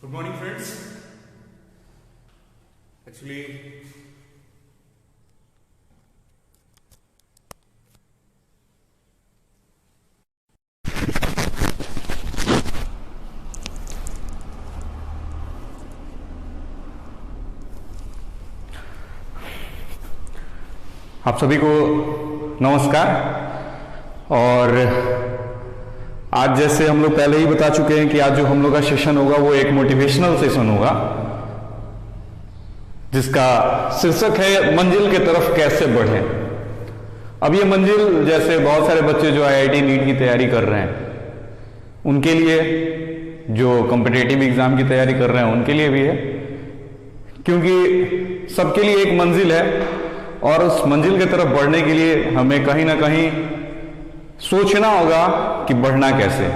Good morning friends. Actually आप सभी को नमस्कार। और आज जैसे हम लोग पहले ही बता चुके हैं कि आज जो हम लोग का सेशन होगा वो एक मोटिवेशनल सेशन होगा, जिसका शीर्षक है मंजिल की तरफ कैसे बढ़ें। अब ये मंजिल जैसे बहुत सारे बच्चे जो आईआईटी नीट की तैयारी कर रहे हैं उनके लिए, जो कॉम्पिटिटिव एग्जाम की तैयारी कर रहे हैं उनके लिए भी है, क्योंकि सबके लिए एक मंजिल है और उस मंजिल की तरफ बढ़ने के लिए हमें कहीं ना कहीं सोचना होगा कि बढ़ना कैसे।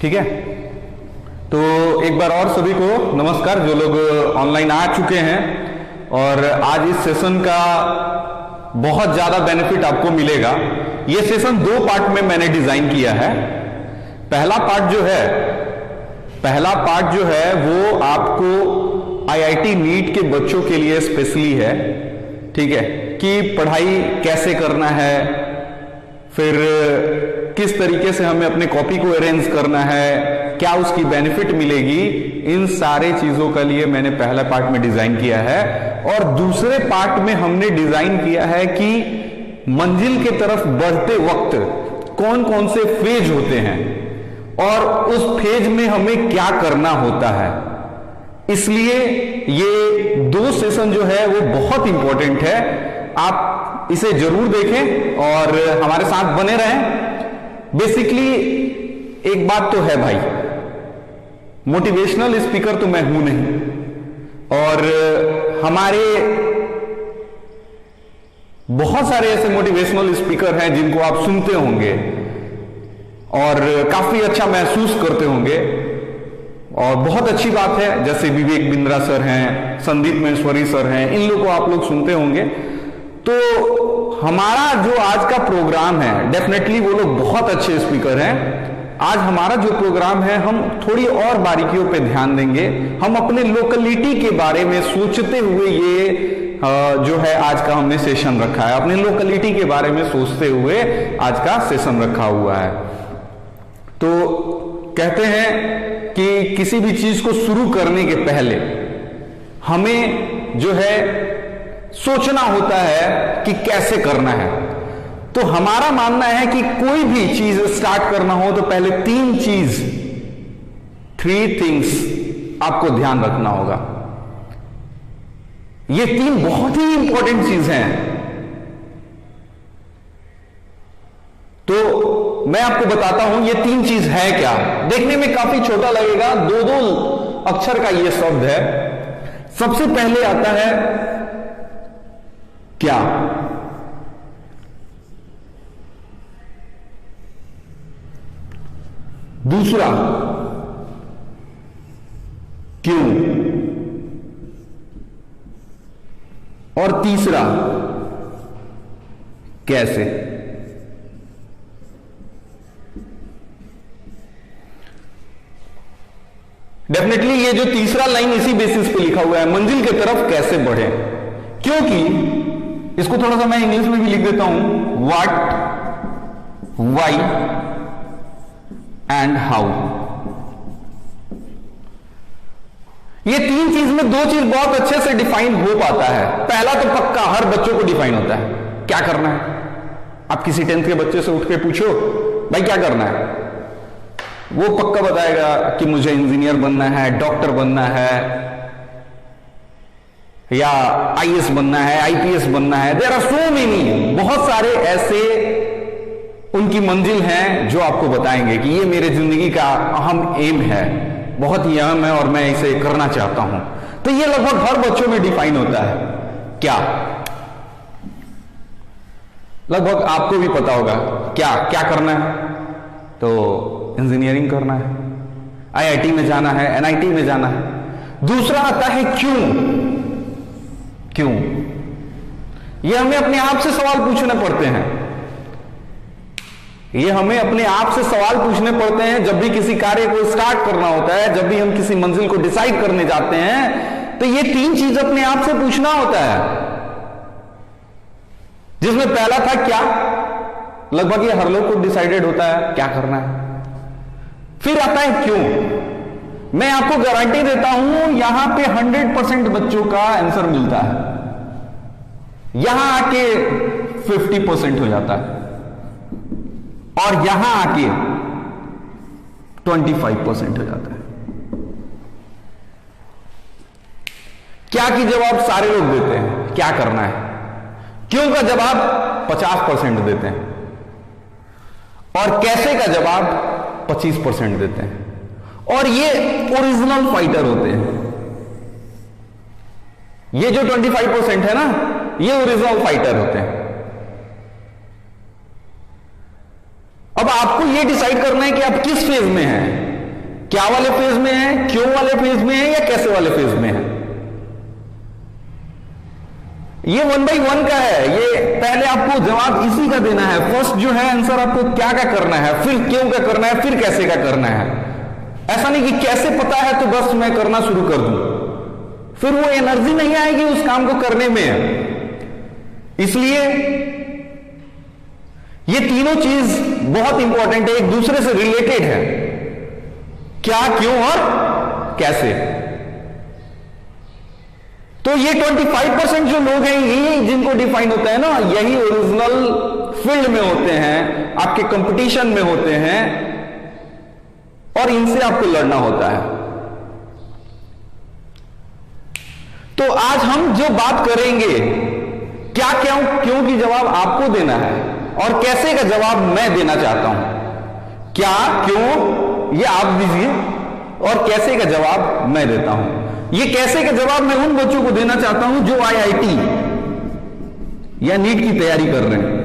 ठीक है, तो एक बार और सभी को नमस्कार जो लोग ऑनलाइन आ चुके हैं। और आज इस सेशन का बहुत ज्यादा बेनिफिट आपको मिलेगा। यह सेशन 2 पार्ट में मैंने डिजाइन किया है। पहला पार्ट जो है वो आपको आईआईटी नीट के बच्चों के लिए स्पेशली है। ठीक है, कि पढ़ाई कैसे करना है, फिर किस तरीके से हमें अपने कॉपी को अरेंज करना है, क्या उसकी बेनिफिट मिलेगी, इन सारे चीजों के लिए मैंने पहला पार्ट में डिजाइन किया है। और दूसरे पार्ट में हमने डिजाइन किया है कि मंजिल की तरफ बढ़ते वक्त कौन कौन से फेज होते हैं और उस फेज में हमें क्या करना होता है। इसलिए ये 2 सेशन जो है वो बहुत इंपॉर्टेंट है। आप इसे जरूर देखें और हमारे साथ बने रहें। बेसिकली एक बात तो है भाई, मोटिवेशनल स्पीकर तो मैं हूं नहीं, और हमारे बहुत सारे ऐसे मोटिवेशनल स्पीकर हैं जिनको आप सुनते होंगे और काफी अच्छा महसूस करते होंगे, और बहुत अच्छी बात है। जैसे विवेक बिंद्रा सर हैं, संदीप महेश्वरी सर हैं, इन लोगों को आप लोग सुनते होंगे। तो हमारा जो आज का प्रोग्राम है, डेफिनेटली वो लोग बहुत अच्छे स्पीकर हैं। आज हमारा जो प्रोग्राम है हम थोड़ी और बारीकियों पे ध्यान देंगे। हम अपने लोकेलिटी के बारे में सोचते हुए ये जो है आज का हमने सेशन रखा है। अपने लोकेलिटी के बारे में सोचते हुए आज का सेशन रखा हुआ है। तो कहते हैं कि किसी भी चीज को शुरू करने के पहले हमें जो है सोचना होता है कि कैसे करना है। तो हमारा मानना है कि कोई भी चीज स्टार्ट करना हो तो पहले 3 थिंग्स आपको ध्यान रखना होगा। ये 3 बहुत ही इंपॉर्टेंट चीज हैं। तो मैं आपको बताता हूं ये 3 चीज है क्या। देखने में काफी छोटा लगेगा, 2 अक्षर का ये शब्द है। सबसे पहले आता है क्या। दूसरा क्यों, और तीसरा कैसे। डेफिनेटली ये जो तीसरा लाइन इसी बेसिस पे लिखा हुआ है, मंजिल की तरफ कैसे बढ़े। क्योंकि इसको थोड़ा सा मैं इंग्लिश में भी लिख देता हूं, व्हाट, वाई एंड हाउ। ये 3 चीज में 2 चीज बहुत अच्छे से डिफाइन हो पाता है। पहला तो पक्का हर बच्चों को डिफाइन होता है, क्या करना है। आप किसी 10th के बच्चे से उठ के पूछो भाई क्या करना है, वो पक्का बताएगा कि मुझे इंजीनियर बनना है, डॉक्टर बनना है, या आईएएस बनना है, आईपीएस बनना है। देयर आर सो मेनी, बहुत सारे ऐसे उनकी मंजिल हैं जो आपको बताएंगे कि ये मेरे जिंदगी का अहम एम है, बहुत ही अहम है और मैं इसे करना चाहता हूं। तो ये लगभग हर बच्चों में डिफाइन होता है। क्या, लगभग आपको भी पता होगा क्या क्या करना है। तो इंजीनियरिंग करना है, आईआईटी में जाना है, एनआईटी में जाना है। दूसरा आता है क्यों। ये हमें अपने आप से सवाल पूछने पड़ते हैं। ये हमें अपने आप से सवाल पूछने पड़ते हैं जब भी किसी कार्य को स्टार्ट करना होता है, जब भी हम किसी मंजिल को डिसाइड करने जाते हैं, तो ये 3 चीज अपने आप से पूछना होता है। जिसमें पहला था क्या, लगभग ये हर लोग को डिसाइडेड होता है क्या करना है। फिर आता है क्यों। मैं आपको गारंटी देता हूं यहां पे 100% बच्चों का आंसर मिलता है, यहां आके 50% हो जाता है और यहां आके 25% हो जाता है। क्या की जवाब सारे लोग देते हैं, क्या करना है। क्यों का जवाब 50% देते हैं और कैसे का जवाब 25% देते हैं। और ये ओरिजिनल फाइटर होते हैं। ये जो 25% है ना, ये ओरिजिनल फाइटर होते हैं। अब आपको ये डिसाइड करना है कि आप किस फेज में हैं, क्या वाले फेज में हैं, क्यों वाले फेज में हैं या कैसे वाले फेज में हैं। ये 1 by 1 का है। ये पहले आपको जवाब इसी का देना है। फर्स्ट जो है आंसर आपको क्या का करना है, फिर क्यों का करना है, फिर कैसे का करना है। ऐसा नहीं कि कैसे पता है तो बस मैं करना शुरू कर दूं, फिर वो एनर्जी नहीं आएगी उस काम को करने में। इसलिए ये तीनों चीज बहुत इंपॉर्टेंट है, एक दूसरे से रिलेटेड है। क्या, क्यों और कैसे। तो ये 25% जो लोग हैं, यही जिनको डिफाइन होता है ना, यही ओरिजिनल फील्ड में होते हैं, आपके कंपटीशन में होते हैं और इनसे आपको लड़ना होता है। तो आज हम जो बात करेंगे, क्या क्यों क्यों की जवाब आपको देना है और कैसे का जवाब मैं देना चाहता हूं। क्या, क्यों ये आप दीजिए और कैसे का जवाब मैं देता हूं। ये कैसे का जवाब मैं उन बच्चों को देना चाहता हूं जो IIT या नीट की तैयारी कर रहे हैं।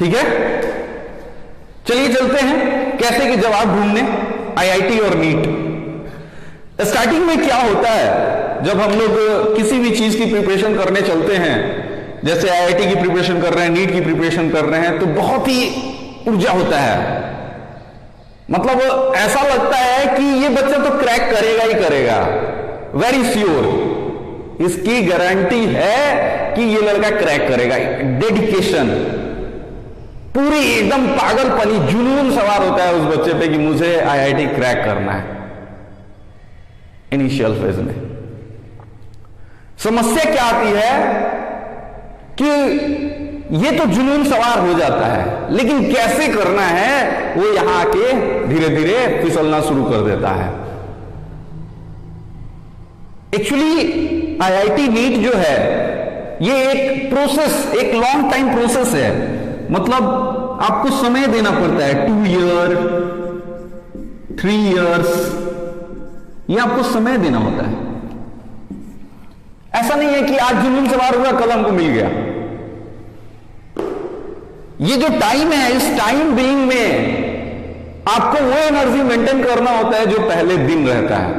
ठीक है, चलिए चलते हैं कैसे के जवाब ढूंढने IIT और नीट। स्टार्टिंग में क्या होता है जब हम लोग किसी भी चीज की प्रिपरेशन करने चलते हैं, जैसे IIT की प्रिपरेशन कर रहे हैं, नीट की प्रिपरेशन कर रहे हैं, तो बहुत ही ऊर्जा होता है। मतलब ऐसा लगता है कि ये बच्चा तो क्रैक करेगा ही करेगा, वेरी श्योर, इसकी गारंटी है कि ये लड़का क्रैक करेगा। डेडिकेशन, पूरी एकदम पागलपनी, जुनून सवार होता है उस बच्चे पे कि मुझे IIT क्रैक करना है। इनिशियल फेज में समस्या क्या आती है कि ये तो जुनून सवार हो जाता है, लेकिन कैसे करना है वो यहां आके धीरे धीरे फिसलना शुरू कर देता है। एक्चुअली IIT नीट जो है ये एक प्रोसेस, एक लॉन्ग टाइम प्रोसेस है। मतलब आपको समय देना पड़ता है, 2 ईयर 3 इयर्स, ये आपको समय देना होता है। ऐसा नहीं है कि आज जुनून सवार हुआ कल हमको मिल गया। ये जो टाइम है, इस टाइम बीइंग में आपको वो एनर्जी मेंटेन करना होता है जो पहले दिन रहता है।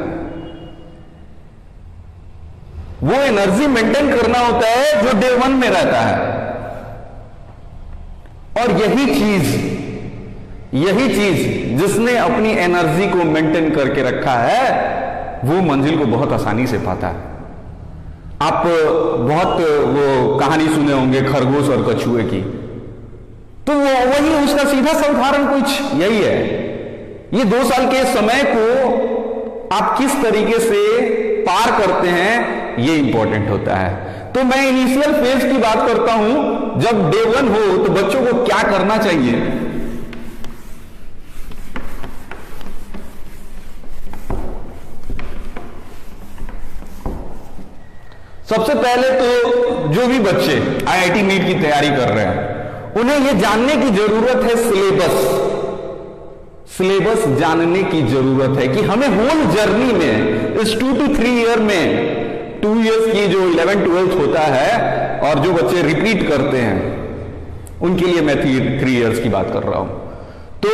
वो एनर्जी मेंटेन करना होता है जो डे 1 में रहता है। और यही चीज जिसने अपनी एनर्जी को मेंटेन करके रखा है, वो मंजिल को बहुत आसानी से पाता है। आप बहुत वो कहानी सुने होंगे खरगोश और कछुए की, तो वही उसका सीधा सा उदाहरण कुछ यही है। ये 2 साल के समय को आप किस तरीके से पार करते हैं, ये इंपॉर्टेंट होता है। तो मैं इनिशियल फेज की बात करता हूं, जब डे 1 हो तो बच्चों को क्या करना चाहिए। सबसे पहले तो जो भी बच्चे IIT नीट की तैयारी कर रहे हैं, उन्हें यह जानने की जरूरत है, सिलेबस जानने की जरूरत है कि हमें होल जर्नी में, इस 2 to 3 ईयर में, 2 इयर्स की जो 11th-12th होता है और जो बच्चे रिपीट करते हैं उनके लिए मैं 3 इयर्स की बात कर रहा हूं। तो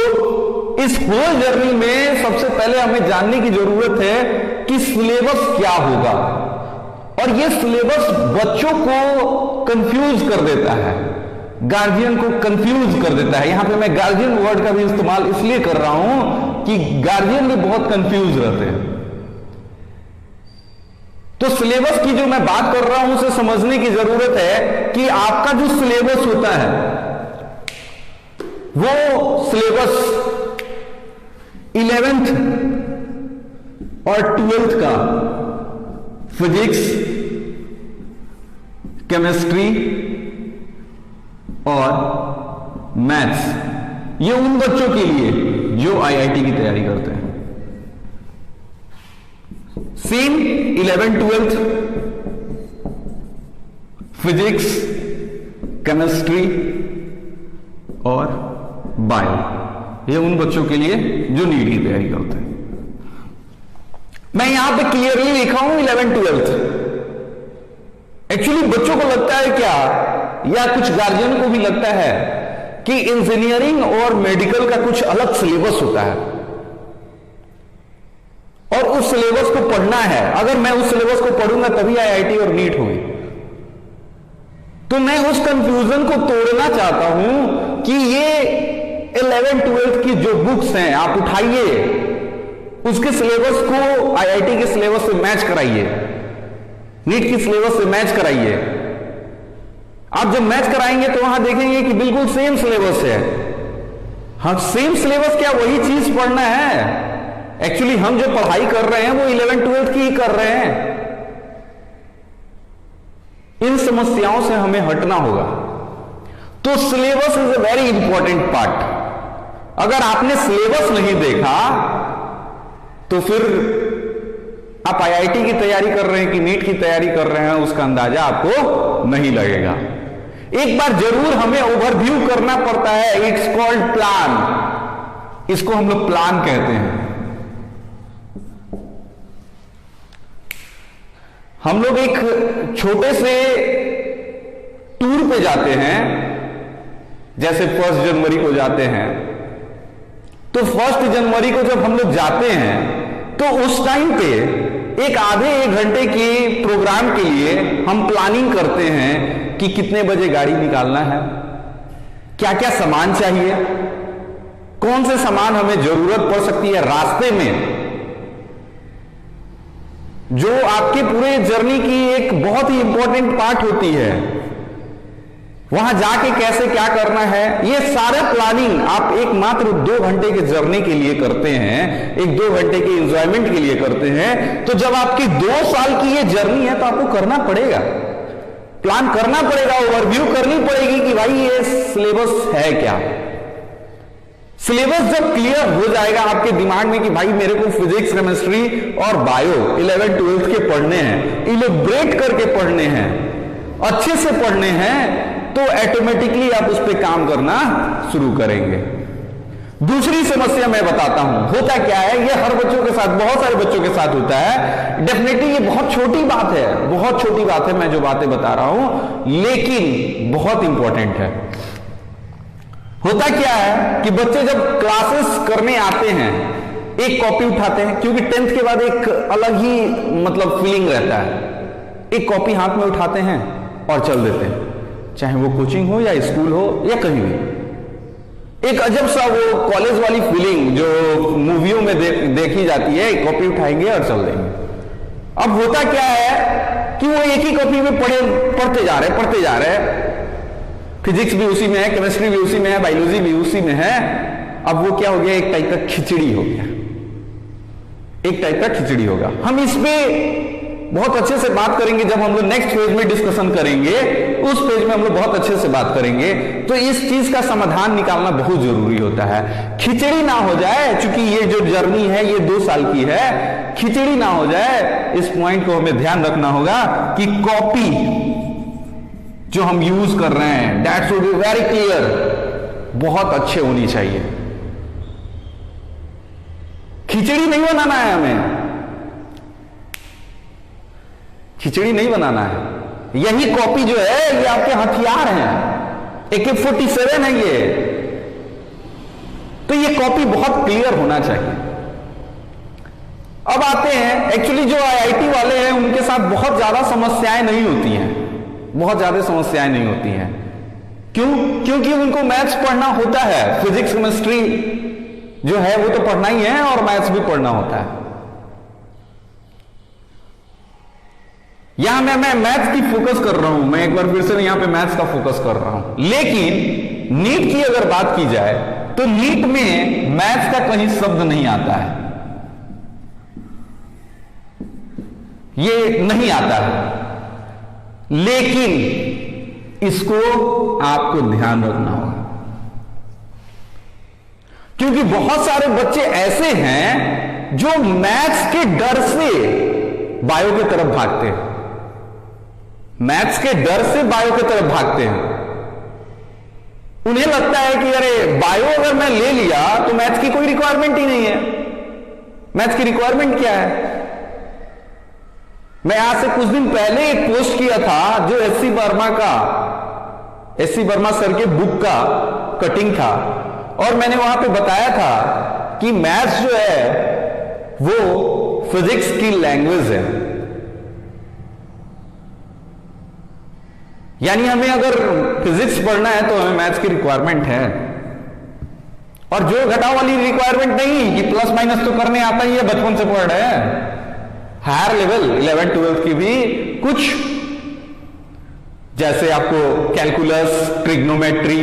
इस होल जर्नी में सबसे पहले हमें जानने की जरूरत है कि सिलेबस क्या होगा। और ये सिलेबस बच्चों को कंफ्यूज कर देता है, गार्जियन को कंफ्यूज कर देता है। यहां पे मैं गार्जियन वर्ड का भी इस्तेमाल इसलिए कर रहा हूं कि गार्जियन भी बहुत कंफ्यूज रहते हैं। तो सिलेबस की जो मैं बात कर रहा हूं उसे समझने की जरूरत है कि आपका जो सिलेबस होता है वो सिलेबस 11th और 12th का फिजिक्स, केमिस्ट्री और मैथ्स, ये उन बच्चों के लिए जो आईआईटी की तैयारी करते हैं। Same 11th 12th physics, chemistry और बायो, ये उन बच्चों के लिए जो नीट की तैयारी करते हैं। मैं यहां पे क्लियरली लिखा हूं 11th 12th। एक्चुअली बच्चों को लगता है क्या, या कुछ गार्जियन को भी लगता है कि इंजीनियरिंग और मेडिकल का कुछ अलग सिलेबस होता है और उस सिलेबस को पढ़ना है। अगर मैं उस सिलेबस को पढ़ूंगा तभी आईआईटी और नीट होगी। तो मैं उस कंफ्यूजन को तोड़ना चाहता हूं कि ये 11th 12th की जो बुक्स हैं आप उठाइए, उसके सिलेबस को आईआईटी के सिलेबस से मैच कराइए, नीट की सिलेबस से मैच कराइए। आप जब मैच कराएंगे तो वहां देखेंगे कि बिल्कुल सेम सिलेबस है। हाँ, सेम सिलेबस क्या, वही चीज पढ़ना है। एक्चुअली हम जो पढ़ाई कर रहे हैं वो 11th 12th की ही कर रहे हैं। इन समस्याओं से हमें हटना होगा। तो syllabus is a very important part. अगर आपने सिलेबस नहीं देखा तो फिर आप आईआईटी की तैयारी कर रहे हैं कि नीट की तैयारी कर रहे हैं, उसका अंदाजा आपको नहीं लगेगा। एक बार जरूर हमें ओवरव्यू करना पड़ता है। इट्स कॉल्ड प्लान, इसको हम लोग प्लान कहते हैं। हम लोग एक छोटे से टूर पे जाते हैं, जैसे 1 जनवरी को जाते हैं। तो 1 जनवरी को जब हम लोग जाते हैं तो उस टाइम पे एक आधे 1 घंटे के प्रोग्राम के लिए हम प्लानिंग करते हैं कि कितने बजे गाड़ी निकालना है, क्या क्या सामान चाहिए, कौन से सामान हमें जरूरत पड़ सकती है रास्ते में, जो आपके पूरे जर्नी की एक बहुत ही इंपॉर्टेंट पार्ट होती है। वहां जाके कैसे क्या करना है, ये सारे प्लानिंग आप एक मात्र 2 घंटे के जर्नी के लिए करते हैं, एक 2 घंटे के एंजॉयमेंट के लिए करते हैं। तो जब आपकी 2 साल की ये जर्नी है तो आपको करना पड़ेगा, प्लान करना पड़ेगा, ओवरव्यू करनी पड़ेगी कि भाई ये सिलेबस है क्या। सिलेबस जब क्लियर हो जाएगा आपके दिमाग में कि भाई मेरे को फिजिक्स, केमिस्ट्री और बायो 11th 12th के पढ़ने हैं, इलेबरेट करके पढ़ने हैं, अच्छे से पढ़ने हैं, तो ऑटोमेटिकली आप उस पर काम करना शुरू करेंगे। दूसरी समस्या मैं बताता हूं, होता क्या है, ये हर बच्चों के साथ, बहुत सारे बच्चों के साथ होता है। डेफिनेटली ये बहुत छोटी बात है, बहुत छोटी बात है मैं जो बातें बता रहा हूं, लेकिन बहुत इंपॉर्टेंट है। होता क्या है कि बच्चे जब क्लासेस करने आते हैं एक कॉपी उठाते हैं, क्योंकि 10th के बाद एक अलग ही मतलब फीलिंग रहता है। एक कॉपी हाथ में उठाते हैं और चल देते हैं, चाहे वो कोचिंग हो या स्कूल हो या कहीं भी। एक अजब सा वो कॉलेज वाली फीलिंग जो मूवियों में देखी जाती है, एक कॉपी उठाएंगे और चल देंगे। अब होता क्या है कि वो एक ही कॉपी में पढ़ते जा रहे हैं। फिजिक्स भी उसी में है, केमिस्ट्री भी उसी में है, बायोलॉजी भी उसी में है। अब वो क्या हो गया, एक टाइप का खिचड़ी हो गया, एक टाइप का खिचड़ी होगा। हम इस पे बहुत अच्छे से बात करेंगे जब हम लोग नेक्स्ट फेज में डिस्कशन करेंगे, उस पेज में हम लोग बहुत अच्छे से बात करेंगे। तो इस चीज का समाधान निकालना बहुत जरूरी होता है, खिचड़ी ना हो जाए। चूंकि ये जो जर्नी है ये 2 साल की है, खिचड़ी ना हो जाए, इस पॉइंट को हमें ध्यान रखना होगा कि कॉपी जो हम यूज कर रहे हैं, that should be very clear, बहुत अच्छे होनी चाहिए। खिचड़ी नहीं बनाना है, हमें खिचड़ी नहीं बनाना है। यही कॉपी जो है ये आपके हथियार हैं, AK-47 है ये। तो ये कॉपी बहुत क्लियर होना चाहिए। अब आते हैं, एक्चुअली जो आईआईटी वाले हैं उनके साथ बहुत ज्यादा समस्याएं नहीं होती हैं, बहुत ज्यादा समस्याएं नहीं होती हैं। क्यों? क्योंकि उनको मैथ्स पढ़ना होता है, फिजिक्स केमिस्ट्री जो है वो तो पढ़ना ही है और मैथ्स भी पढ़ना होता है। यहां मैं मैथ्स की फोकस कर रहा हूं, मैं एक बार फिर से यहां पे मैथ्स का फोकस कर रहा हूं। लेकिन नीट की अगर बात की जाए तो नीट में मैथ्स का कहीं शब्द नहीं आता है, ये नहीं आता है। लेकिन इसको आपको ध्यान रखना होगा, क्योंकि बहुत सारे बच्चे ऐसे हैं जो मैथ्स के डर से बायो की तरफ भागते हैं, मैथ्स के डर से बायो की तरफ भागते हैं। उन्हें लगता है कि अरे बायो अगर मैं ले लिया तो मैथ्स की कोई रिक्वायरमेंट ही नहीं है। मैथ्स की रिक्वायरमेंट क्या है? मैं आज से कुछ दिन पहले एक पोस्ट किया था जो एससी वर्मा सर के बुक का कटिंग था, और मैंने वहां पे बताया था कि मैथ्स जो है वो फिजिक्स की लैंग्वेज है। यानी हमें अगर फिजिक्स पढ़ना है तो हमें मैथ्स की रिक्वायरमेंट है, और जो घटाव वाली रिक्वायरमेंट नहीं कि प्लस माइनस तो करने आता ही है, बचपन से पढ़ रहे हैं। हायर लेवल 11th 12th की भी कुछ, जैसे आपको कैलकुलस, ट्रिग्नोमेट्री,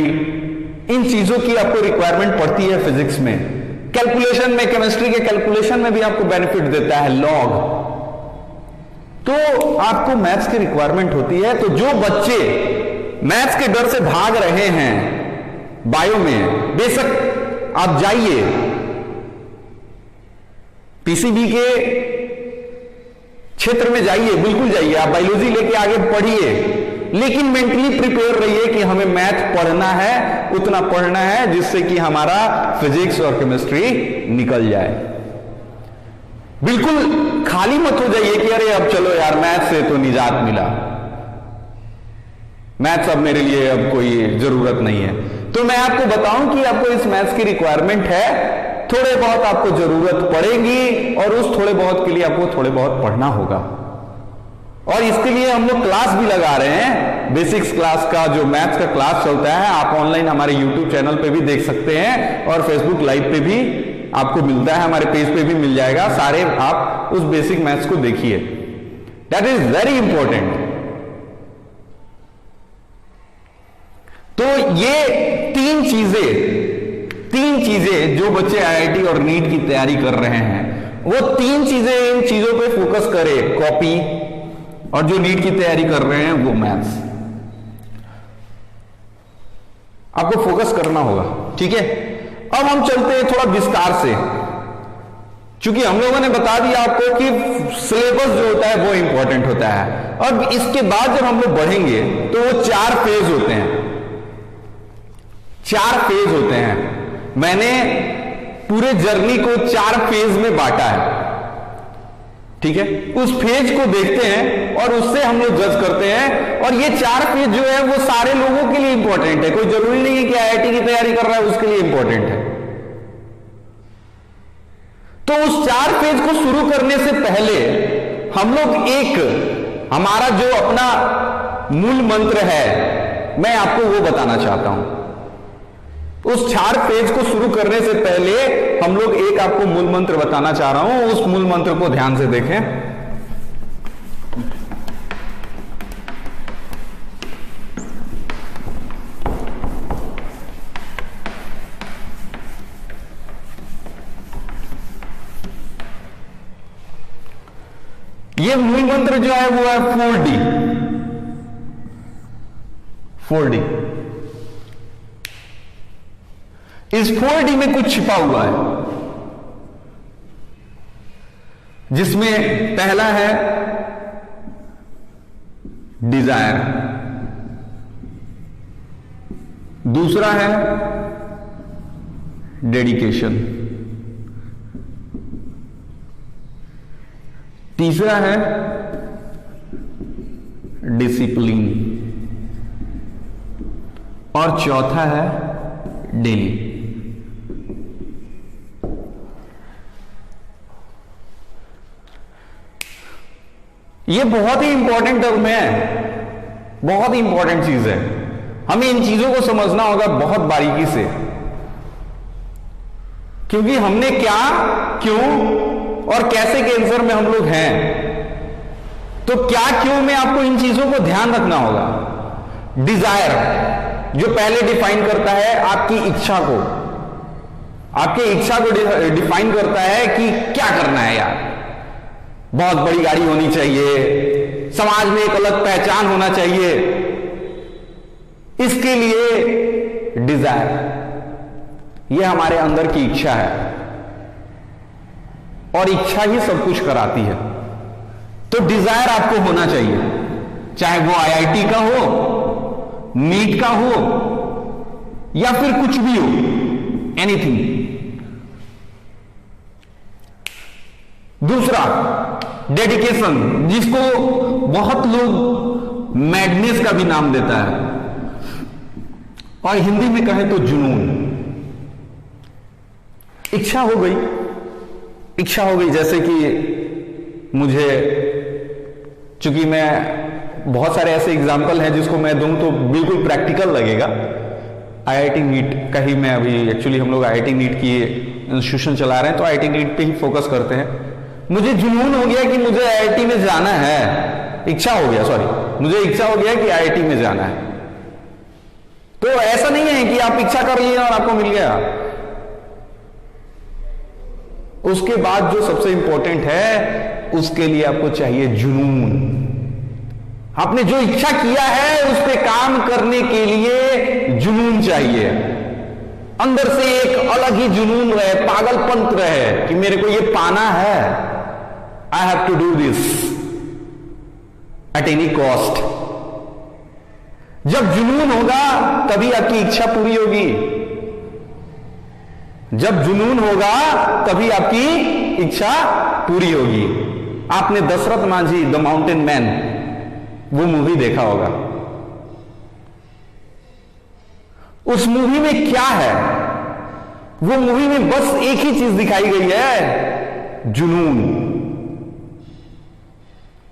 इन चीजों की आपको रिक्वायरमेंट पड़ती है फिजिक्स में। कैलकुलेशन में, केमिस्ट्री के कैलकुलेशन में भी आपको बेनिफिट देता है लॉग, तो आपको मैथ्स की रिक्वायरमेंट होती है। तो जो बच्चे मैथ्स के डर से भाग रहे हैं बायो में, बेशक आप जाइए पीसीबी के क्षेत्र में जाइए, बिल्कुल जाइए, आप बायोलॉजी लेके आगे पढ़िए, लेकिन मेंटली प्रिपेयर रहिए कि हमें मैथ पढ़ना है, उतना पढ़ना है जिससे कि हमारा फिजिक्स और केमिस्ट्री निकल जाए। बिल्कुल खाली मत हो जाइए कि अरे अब चलो यार मैथ से तो निजात मिला, मैथ्स अब मेरे लिए अब कोई जरूरत नहीं है। तो मैं आपको बताऊं कि आपको इस मैथ्स की रिक्वायरमेंट है, थोड़े बहुत आपको जरूरत पड़ेगी, और उस थोड़े बहुत के लिए आपको थोड़े बहुत पढ़ना होगा। और इसके लिए हम लोग क्लास भी लगा रहे हैं, बेसिक्स क्लास का जो मैथ्स का क्लास चलता है, आप ऑनलाइन हमारे यूट्यूब चैनल पे भी देख सकते हैं, और फेसबुक लाइव पे भी आपको मिलता है, हमारे पेज पे भी मिल जाएगा। सारे आप उस बेसिक मैथ्स को देखिए, दैट इज वेरी इंपॉर्टेंट। तो ये तीन चीजें जो बच्चे आईआईटी और नीट की तैयारी कर रहे हैं, वो तीन चीजें, इन चीजों पे फोकस करें, कॉपी, और जो नीट की तैयारी कर रहे हैं वो मैथ्स, आपको फोकस करना होगा। ठीक है, अब हम चलते हैं थोड़ा विस्तार से, क्योंकि हम लोगों ने बता दिया आपको कि सिलेबस जो होता है वो इंपॉर्टेंट होता है। अब इसके बाद जब हम लोग बढ़ेंगे तो वो 4 फेज होते हैं, 4 फेज होते हैं। मैंने पूरे जर्नी को 4 फेज में बांटा है। ठीक है, उस फेज को देखते हैं और उससे हम लोग जज करते हैं। और ये 4 फेज जो है वो सारे लोगों के लिए इंपॉर्टेंट है, कोई जरूरी नहीं है कि आईआईटी की तैयारी कर रहा है उसके लिए इंपॉर्टेंट है। तो उस 4 फेज को शुरू करने से पहले हम लोग एक, हमारा जो अपना मूल मंत्र है, मैं आपको वो बताना चाहता हूं। उस 4 फेज को शुरू करने से पहले हम लोग एक आपको मूल मंत्र बताना चाह रहा हूं, उस मूल मंत्र को ध्यान से देखें। ये मूल मंत्र जो है वो है 4D। 4D, इस 4D में कुछ छिपा हुआ है, जिसमें पहला है डिजायर, दूसरा है डेडिकेशन, तीसरा है डिसिप्लिन, और चौथा है डेली। ये बहुत ही इंपॉर्टेंट टर्म है, बहुत ही इंपॉर्टेंट चीज है। हमें इन चीजों को समझना होगा बहुत बारीकी से, क्योंकि हमने क्या, क्यों और कैसे के आंसर में हम लोग हैं। तो क्या क्यों में आपको इन चीजों को ध्यान रखना होगा। डिजायर जो पहले डिफाइन करता है आपकी इच्छा को, आपकी इच्छा को डिफाइन करता है कि क्या करना है यार। बहुत बड़ी गाड़ी होनी चाहिए, समाज में एक अलग पहचान होना चाहिए, इसके लिए डिजायर, यह हमारे अंदर की इच्छा है और इच्छा ही सब कुछ कराती है। तो डिजायर आपको होना चाहिए, चाहे वो आईआईटी का हो, नीट का हो या फिर कुछ भी हो, एनीथिंग। दूसरा डेडिकेशन, जिसको बहुत लोग मैडनेस का भी नाम देता है और हिंदी में कहें तो जुनून। इच्छा हो गई, इच्छा हो गई, जैसे कि मुझे, चूंकि मैं बहुत सारे ऐसे एग्जाम्पल हैं जिसको मैं दूं तो बिल्कुल प्रैक्टिकल लगेगा। आईआईटी नीट का ही मैं अभी, एक्चुअली हम लोग आईआईटी नीट की इंस्टीट्यूशन चला रहे हैं तो आईआईटी नीट पे ही फोकस करते हैं। मुझे जुनून हो गया कि मुझे आईआईटी में जाना है, इच्छा हो गया, सॉरी, मुझे इच्छा हो गया कि आईआईटी में जाना है। तो ऐसा नहीं है कि आप इच्छा कर लिए और आपको मिल गया। उसके बाद जो सबसे इंपॉर्टेंट है, उसके लिए आपको चाहिए जुनून। आपने जो इच्छा किया है उस पे काम करने के लिए जुनून चाहिए। अंदर से एक अलग ही जुनून रहे, पागलपन रहे कि मेरे को ये पाना है, I have to do this at any cost. जब जुनून होगा तभी आपकी इच्छा पूरी होगी। जब जुनून होगा तभी आपकी इच्छा पूरी होगी। आपने Dashrath Manjhi the mountain man वो मूवी देखा होगा। उस मूवी में क्या है, वो मूवी में बस एक ही चीज दिखाई गई है, जुनून।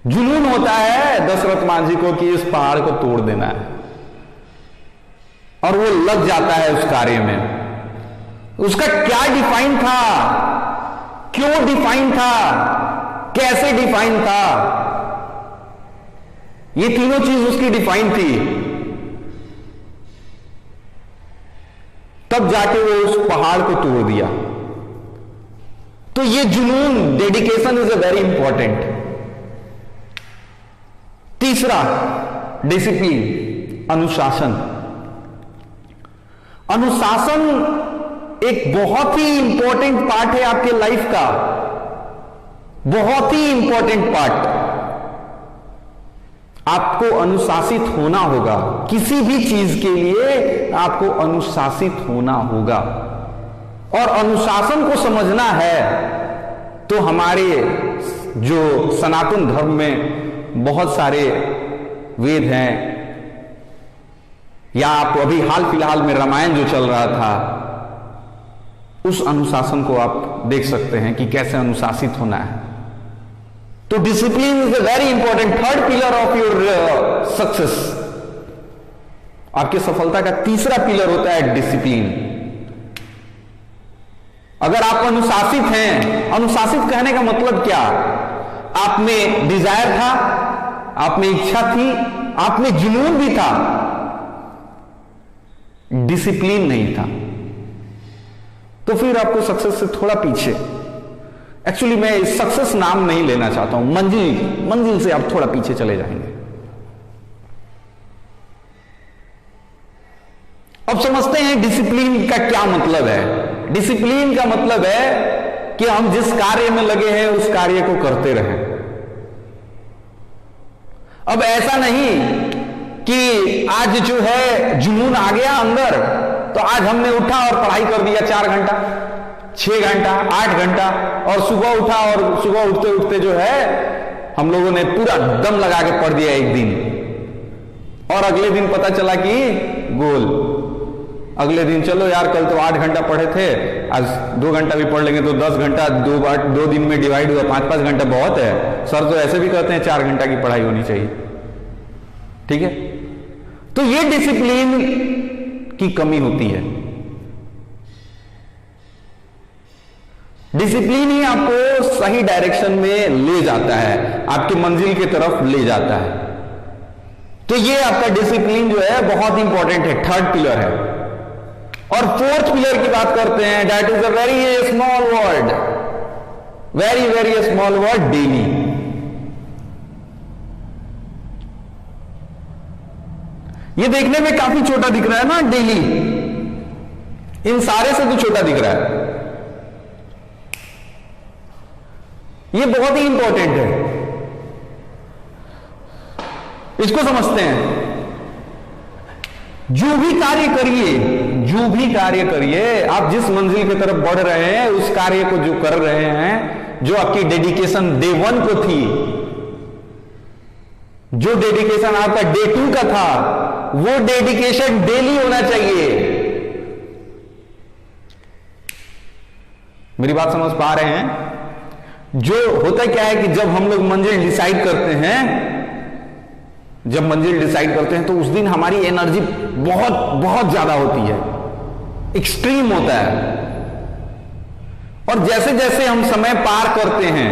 जुनून होता है दशरथ मांझी को कि इस पहाड़ को तोड़ देना है और वो लग जाता है उस कार्य में। उसका क्या डिफाइन था, क्यों डिफाइन था, कैसे डिफाइन था, ये तीनों चीज उसकी डिफाइन थी। तब जाके वो उस पहाड़ को तोड़ दिया। तो ये जुनून, dedication is a very important. तीसरा डिसिप्लिन, अनुशासन। अनुशासन एक बहुत ही इंपॉर्टेंट पार्ट है आपके लाइफ का, बहुत ही इंपॉर्टेंट पार्ट। आपको अनुशासित होना होगा, किसी भी चीज के लिए आपको अनुशासित होना होगा। और अनुशासन को समझना है तो हमारे जो सनातन धर्म में बहुत सारे वेद हैं, या आप अभी हाल फिलहाल में रामायण जो चल रहा था, उस अनुशासन को आप देख सकते हैं कि कैसे अनुशासित होना है। तो discipline is a very important third pillar of your success. आपकी सफलता का तीसरा पिलर होता है डिसिप्लिन। अगर आप अनुशासित हैं, अनुशासित कहने का मतलब क्या, आप में डिजायर था, आप में इच्छा थी, आप में जुनून भी था, डिसिप्लिन नहीं था, तो फिर आपको सक्सेस से थोड़ा पीछे, एक्चुअली मैं सक्सेस नाम नहीं लेना चाहता हूं, मंजिल से आप थोड़ा पीछे चले जाएंगे। अब समझते हैं डिसिप्लिन का क्या मतलब है। डिसिप्लिन का मतलब है कि हम जिस कार्य में लगे हैं उस कार्य को करते रहें। अब ऐसा नहीं कि आज जो है जुनून आ गया अंदर, तो आज हमने उठा और पढ़ाई कर दिया 4 घंटा, 6 घंटा, 8 घंटा, और सुबह उठा और सुबह उठते उठते जो है हम लोगों ने पूरा दम लगा के पढ़ दिया एक दिन, और अगले दिन पता चला कि गोल। अगले दिन चलो यार कल तो 8 घंटा पढ़े थे, आज 2 घंटा भी पढ़ लेंगे तो 10 घंटा 2 दिन में डिवाइड हुआ, 5-5 घंटा बहुत है। सर तो ऐसे भी कहते हैं 4 घंटा की पढ़ाई होनी चाहिए। ठीक है, तो ये डिसिप्लिन की कमी होती है। डिसिप्लिन ही आपको सही डायरेक्शन में ले जाता है, आपकी मंजिल की तरफ ले जाता है। तो ये आपका डिसिप्लिन जो है बहुत इंपॉर्टेंट है, थर्ड पिलर है। और फोर्थ पिलर की बात करते हैं, that is a very small word, very very small word, daily. ये देखने में काफी छोटा दिख रहा है ना, डेली, इन सारे से तो छोटा दिख रहा है। ये बहुत ही इंपॉर्टेंट है, इसको समझते हैं। जो भी कार्य करिए, जो भी कार्य करिए, आप जिस मंजिल की तरफ बढ़ रहे हैं, उस कार्य को जो कर रहे हैं, जो आपकी डेडिकेशन डे 1 को थी, जो डेडिकेशन आपका डे 2 का था, वो डेडिकेशन डेली होना चाहिए। मेरी बात समझ पा रहे हैं? जो होता क्या है कि जब हम लोग मंजिल डिसाइड करते हैं, जब मंजिल डिसाइड करते हैं तो उस दिन हमारी एनर्जी बहुत बहुत ज्यादा होती है, एक्सट्रीम होता है। और जैसे जैसे हम समय पार करते हैं,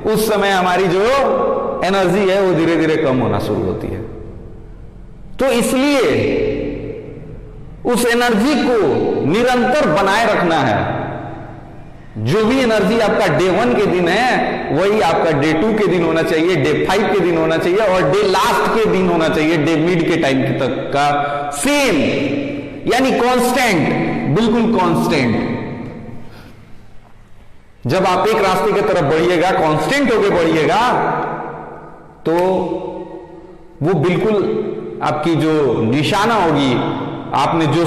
उस समय हमारी जो एनर्जी है वो धीरे धीरे कम होना शुरू होती है। तो इसलिए उस एनर्जी को निरंतर बनाए रखना है। जो भी एनर्जी आपका डे 1 के दिन है, वही आपका डे 2 के दिन होना चाहिए, डे 5 के दिन होना चाहिए, और डे लास्ट के दिन होना चाहिए, डे मिड के टाइम तक का सेम, यानी कांस्टेंट, बिल्कुल कांस्टेंट। जब आप एक रास्ते की तरफ बढ़िएगा, कांस्टेंट होके बढ़िएगा, तो वो बिल्कुल आपकी जो निशाना होगी, आपने जो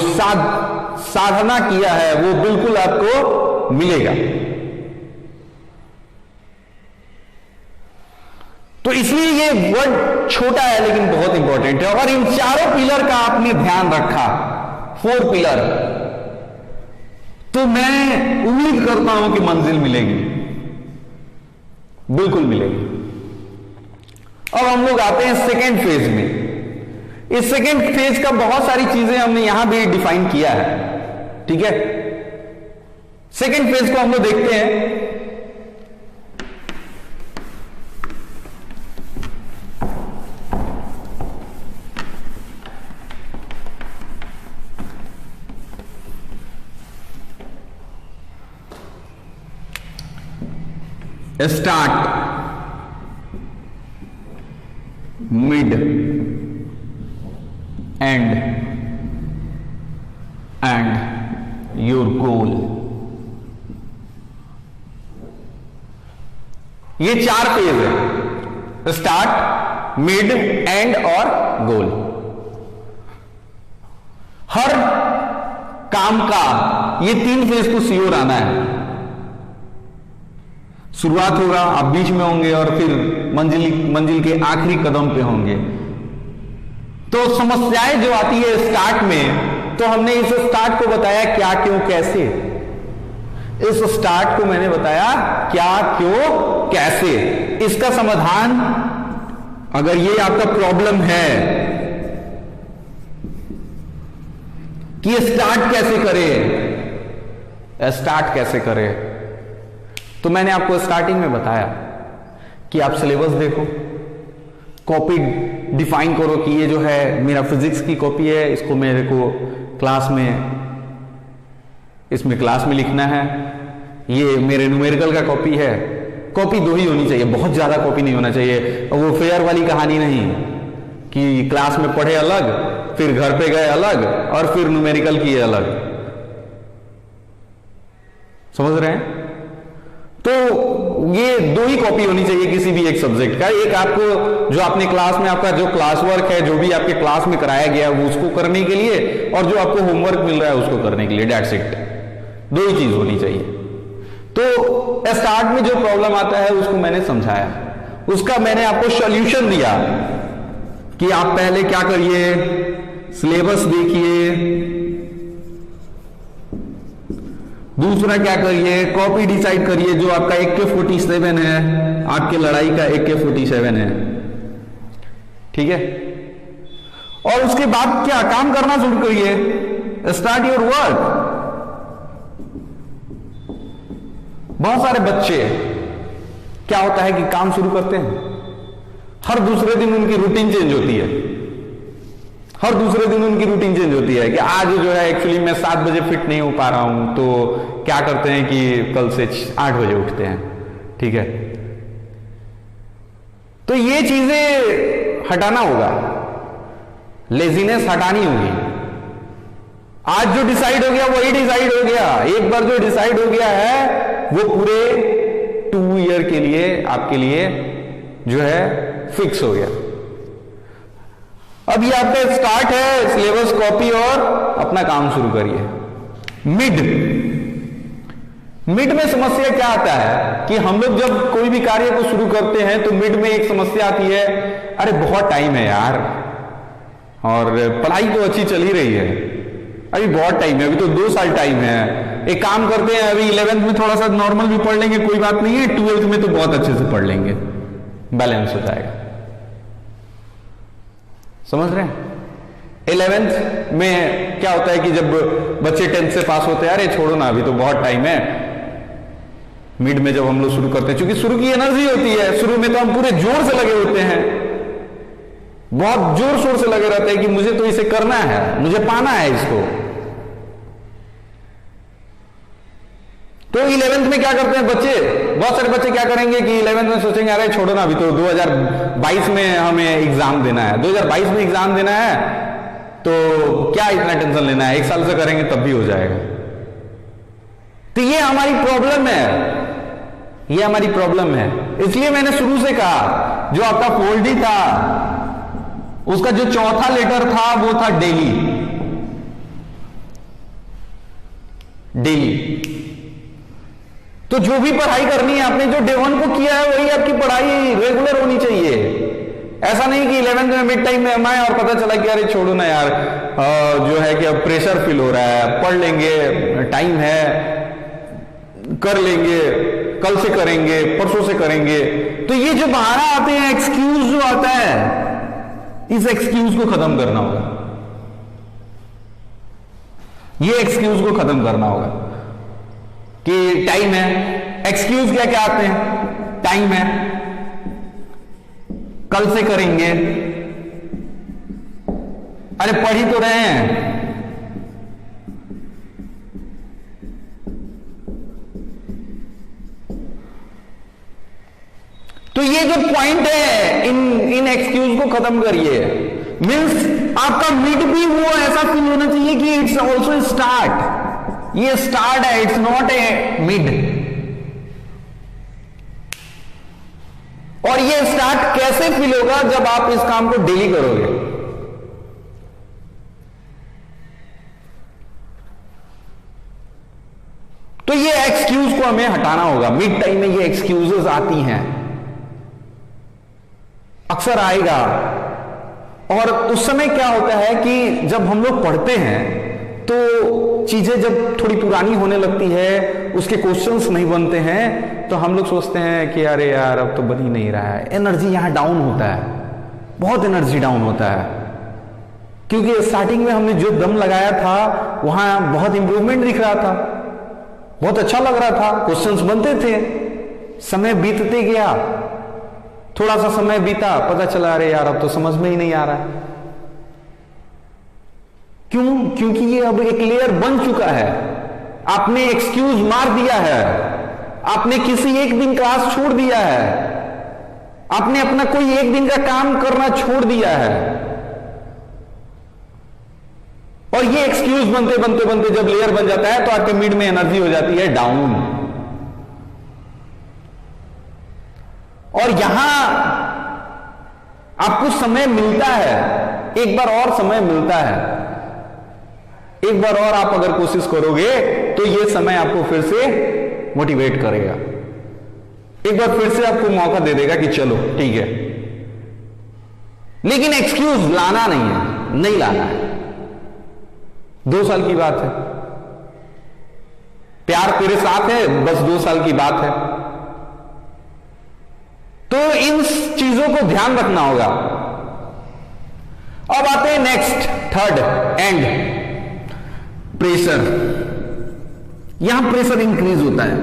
साधना किया है, वो बिल्कुल आपको मिलेगा। तो इसलिए ये वर्ड छोटा है लेकिन बहुत इंपॉर्टेंट है। और इन चारों पिलर का आपने ध्यान रखा, 4 पिलर, तो मैं उम्मीद करता हूं कि मंजिल मिलेगी, बिल्कुल मिलेगी। अब हम लोग आते हैं सेकेंड फेज में। इस सेकेंड फेज का बहुत सारी चीजें हमने यहां भी डिफाइन किया है। ठीक है, सेकेंड फेज को हम लोग देखते हैं। Start, mid, and your goal. ये 4 फेज है, स्टार्ट, मिड, एंड और गोल। हर काम का ये 3 फेज को श्योर आना है। शुरुआत होगा, आप बीच में होंगे, और फिर मंजिल के आखिरी कदम पे होंगे। तो समस्याएं जो आती है स्टार्ट में, तो हमने इस स्टार्ट को बताया क्या, क्यों, कैसे। इस स्टार्ट को मैंने बताया क्या, क्यों, कैसे। इसका समाधान, अगर ये आपका प्रॉब्लम है कि स्टार्ट कैसे करें, स्टार्ट कैसे करें, तो मैंने आपको स्टार्टिंग में बताया कि आप सिलेबस देखो, कॉपी डिफाइन करो कि ये जो है मेरा फिजिक्स की कॉपी है, इसको मेरे को क्लास में, इसमें क्लास में लिखना है। ये मेरे न्यूमेरिकल का कॉपी है। कॉपी 2 ही होनी चाहिए, बहुत ज्यादा कॉपी नहीं होना चाहिए। वो फेयर वाली कहानी नहीं कि क्लास में पढ़े अलग, फिर घर पे गए अलग, और फिर न्यूमेरिकल किए अलग। समझ रहे हैं? तो ये 2 ही कॉपी होनी चाहिए किसी भी एक सब्जेक्ट का। एक आपको जो आपने क्लास में, आपका जो क्लास वर्क है, जो भी आपके क्लास में कराया गया वो उसको करने के लिए, और जो आपको होमवर्क मिल रहा है उसको करने के लिए, दैट्स इट। 2 ही चीज होनी चाहिए। तो स्टार्ट में जो प्रॉब्लम आता है उसको मैंने समझाया, उसका मैंने आपको सॉल्यूशन दिया कि आप पहले क्या करिए, सिलेबस देखिए, दूसरा क्या करिए, कॉपी डिसाइड करिए जो आपका AK-47 है, आपके लड़ाई का AK-47 है, ठीक है। और उसके बाद क्या काम करना शुरू करिए, स्टार्ट योर वर्क। बहुत सारे बच्चे क्या होता है कि काम शुरू करते हैं, हर दूसरे दिन उनकी रूटीन चेंज होती है, हर दूसरे दिन उनकी रूटीन चेंज होती है कि आज जो है एक्चुअली मैं 7 बजे फिट नहीं हो पा रहा हूं, तो क्या करते हैं कि कल से 8 बजे उठते हैं, ठीक है। तो ये चीजें हटाना होगा, लेजीनेस हटानी होगी। आज जो डिसाइड हो गया वही डिसाइड हो गया, एक बार जो डिसाइड हो गया है वो पूरे 2 ईयर के लिए आपके लिए जो है फिक्स हो गया। अब ये आपका स्टार्ट है, सिलेबस कॉपी और अपना काम शुरू करिए। मिड में समस्या क्या आता है कि हम लोग जब कोई भी कार्य को शुरू करते हैं तो मिड में एक समस्या आती है, अरे बहुत टाइम है यार, और पढ़ाई तो अच्छी चल ही रही है, अभी बहुत टाइम है, अभी तो 2 साल टाइम है। एक काम करते हैं, अभी 11th में थोड़ा सा नॉर्मल भी पढ़ लेंगे, कोई बात नहीं है, 12th में तो बहुत अच्छे से पढ़ लेंगे, बैलेंस हो जाएगा। समझ रहे हैं? 11th में क्या होता है कि जब बच्चे 10th से पास होते हैं, अरे छोड़ो ना अभी तो बहुत टाइम है। मिड में जब हम लोग शुरू करते हैं, क्योंकि शुरू की एनर्जी होती है, शुरू में तो हम पूरे जोर से लगे होते हैं, बहुत जोर शोर से लगे रहते हैं कि मुझे तो इसे करना है, मुझे पाना है इसको। तो 11th में क्या करते हैं बच्चे, बहुत सारे बच्चे क्या करेंगे कि 11th में सोचेंगे अरे छोड़ो ना अभी तो 2022 में हमें एग्जाम देना है, 2022 में एग्जाम देना है, तो क्या इतना टेंशन लेना है, 1 साल से करेंगे तब भी हो जाएगा। तो ये हमारी प्रॉब्लम है, ये हमारी प्रॉब्लम है। इसलिए मैंने शुरू से कहा जो आपका 4D था उसका जो चौथा लेटर था वो था डेली। तो जो भी पढ़ाई करनी है, आपने जो डे 1 को किया है वही आपकी पढ़ाई रेगुलर होनी चाहिए। ऐसा नहीं कि 11th में मिड टाइम में हम आए और पता चला कि अरे छोड़ो ना यार, जो है कि अब प्रेशर फील हो रहा है, पढ़ लेंगे, टाइम है, कर लेंगे, कल से करेंगे, परसों से करेंगे। तो ये जो बहाना आते हैं, एक्सक्यूज जो आता है, इस एक्सक्यूज को खत्म करना होगा, ये एक्सक्यूज को खत्म करना होगा कि टाइम है। एक्सक्यूज क्या क्या आते हैं, टाइम है, कल से करेंगे, अरे पढ़ ही तो रहे हैं, तो ये जो पॉइंट है इन एक्सक्यूज को खत्म करिए। मीन्स आपका मिड भी वो ऐसा फील होना चाहिए कि इट्स ऑल्सो स्टार्ट, ये स्टार्ट है, इट्स नॉट ए मिड। और ये स्टार्ट कैसे फील होगा, जब आप इस काम को डेली करोगे। तो ये एक्सक्यूज को हमें हटाना होगा। मिड टाइम में ये एक्सक्यूजेस आती हैं, अक्सर आएगा। और उस समय क्या होता है कि जब हम लोग पढ़ते हैं तो चीजें जब थोड़ी पुरानी होने लगती है, उसके क्वेश्चंस नहीं बनते हैं, तो हम लोग सोचते हैं कि अरे यार अब तो बन ही नहीं रहा है। एनर्जी यहां डाउन होता है, बहुत एनर्जी डाउन होता है, क्योंकि स्टार्टिंग में हमने जो दम लगाया था वहां बहुत इंप्रूवमेंट दिख रहा था, बहुत अच्छा लग रहा था, क्वेश्चंस बनते थे। समय बीतते गया, थोड़ा सा समय बीता, पता चला अरे यार अब तो समझ में ही नहीं आ रहा है। क्यों? क्योंकि ये अब एक लेयर बन चुका है। आपने एक्सक्यूज मार दिया है, आपने किसी एक दिन क्लास छोड़ दिया है, आपने अपना कोई एक दिन का काम करना छोड़ दिया है, और ये एक्सक्यूज बनते बनते बनते जब लेयर बन जाता है तो आपके मिड में एनर्जी हो जाती है डाउन। और यहां आपको समय मिलता है, एक बार और समय मिलता है, एक बार और आप अगर कोशिश करोगे तो ये समय आपको फिर से मोटिवेट करेगा, एक बार फिर से आपको मौका दे देगा कि चलो ठीक है। लेकिन एक्सक्यूज लाना नहीं है, नहीं लाना है। 2 साल की बात है, प्यार तेरे साथ है, बस 2 साल की बात है। तो इन चीजों को ध्यान रखना होगा। अब आते हैं नेक्स्ट, थर्ड एंड, प्रेशर। यहां प्रेशर इंक्रीज होता है,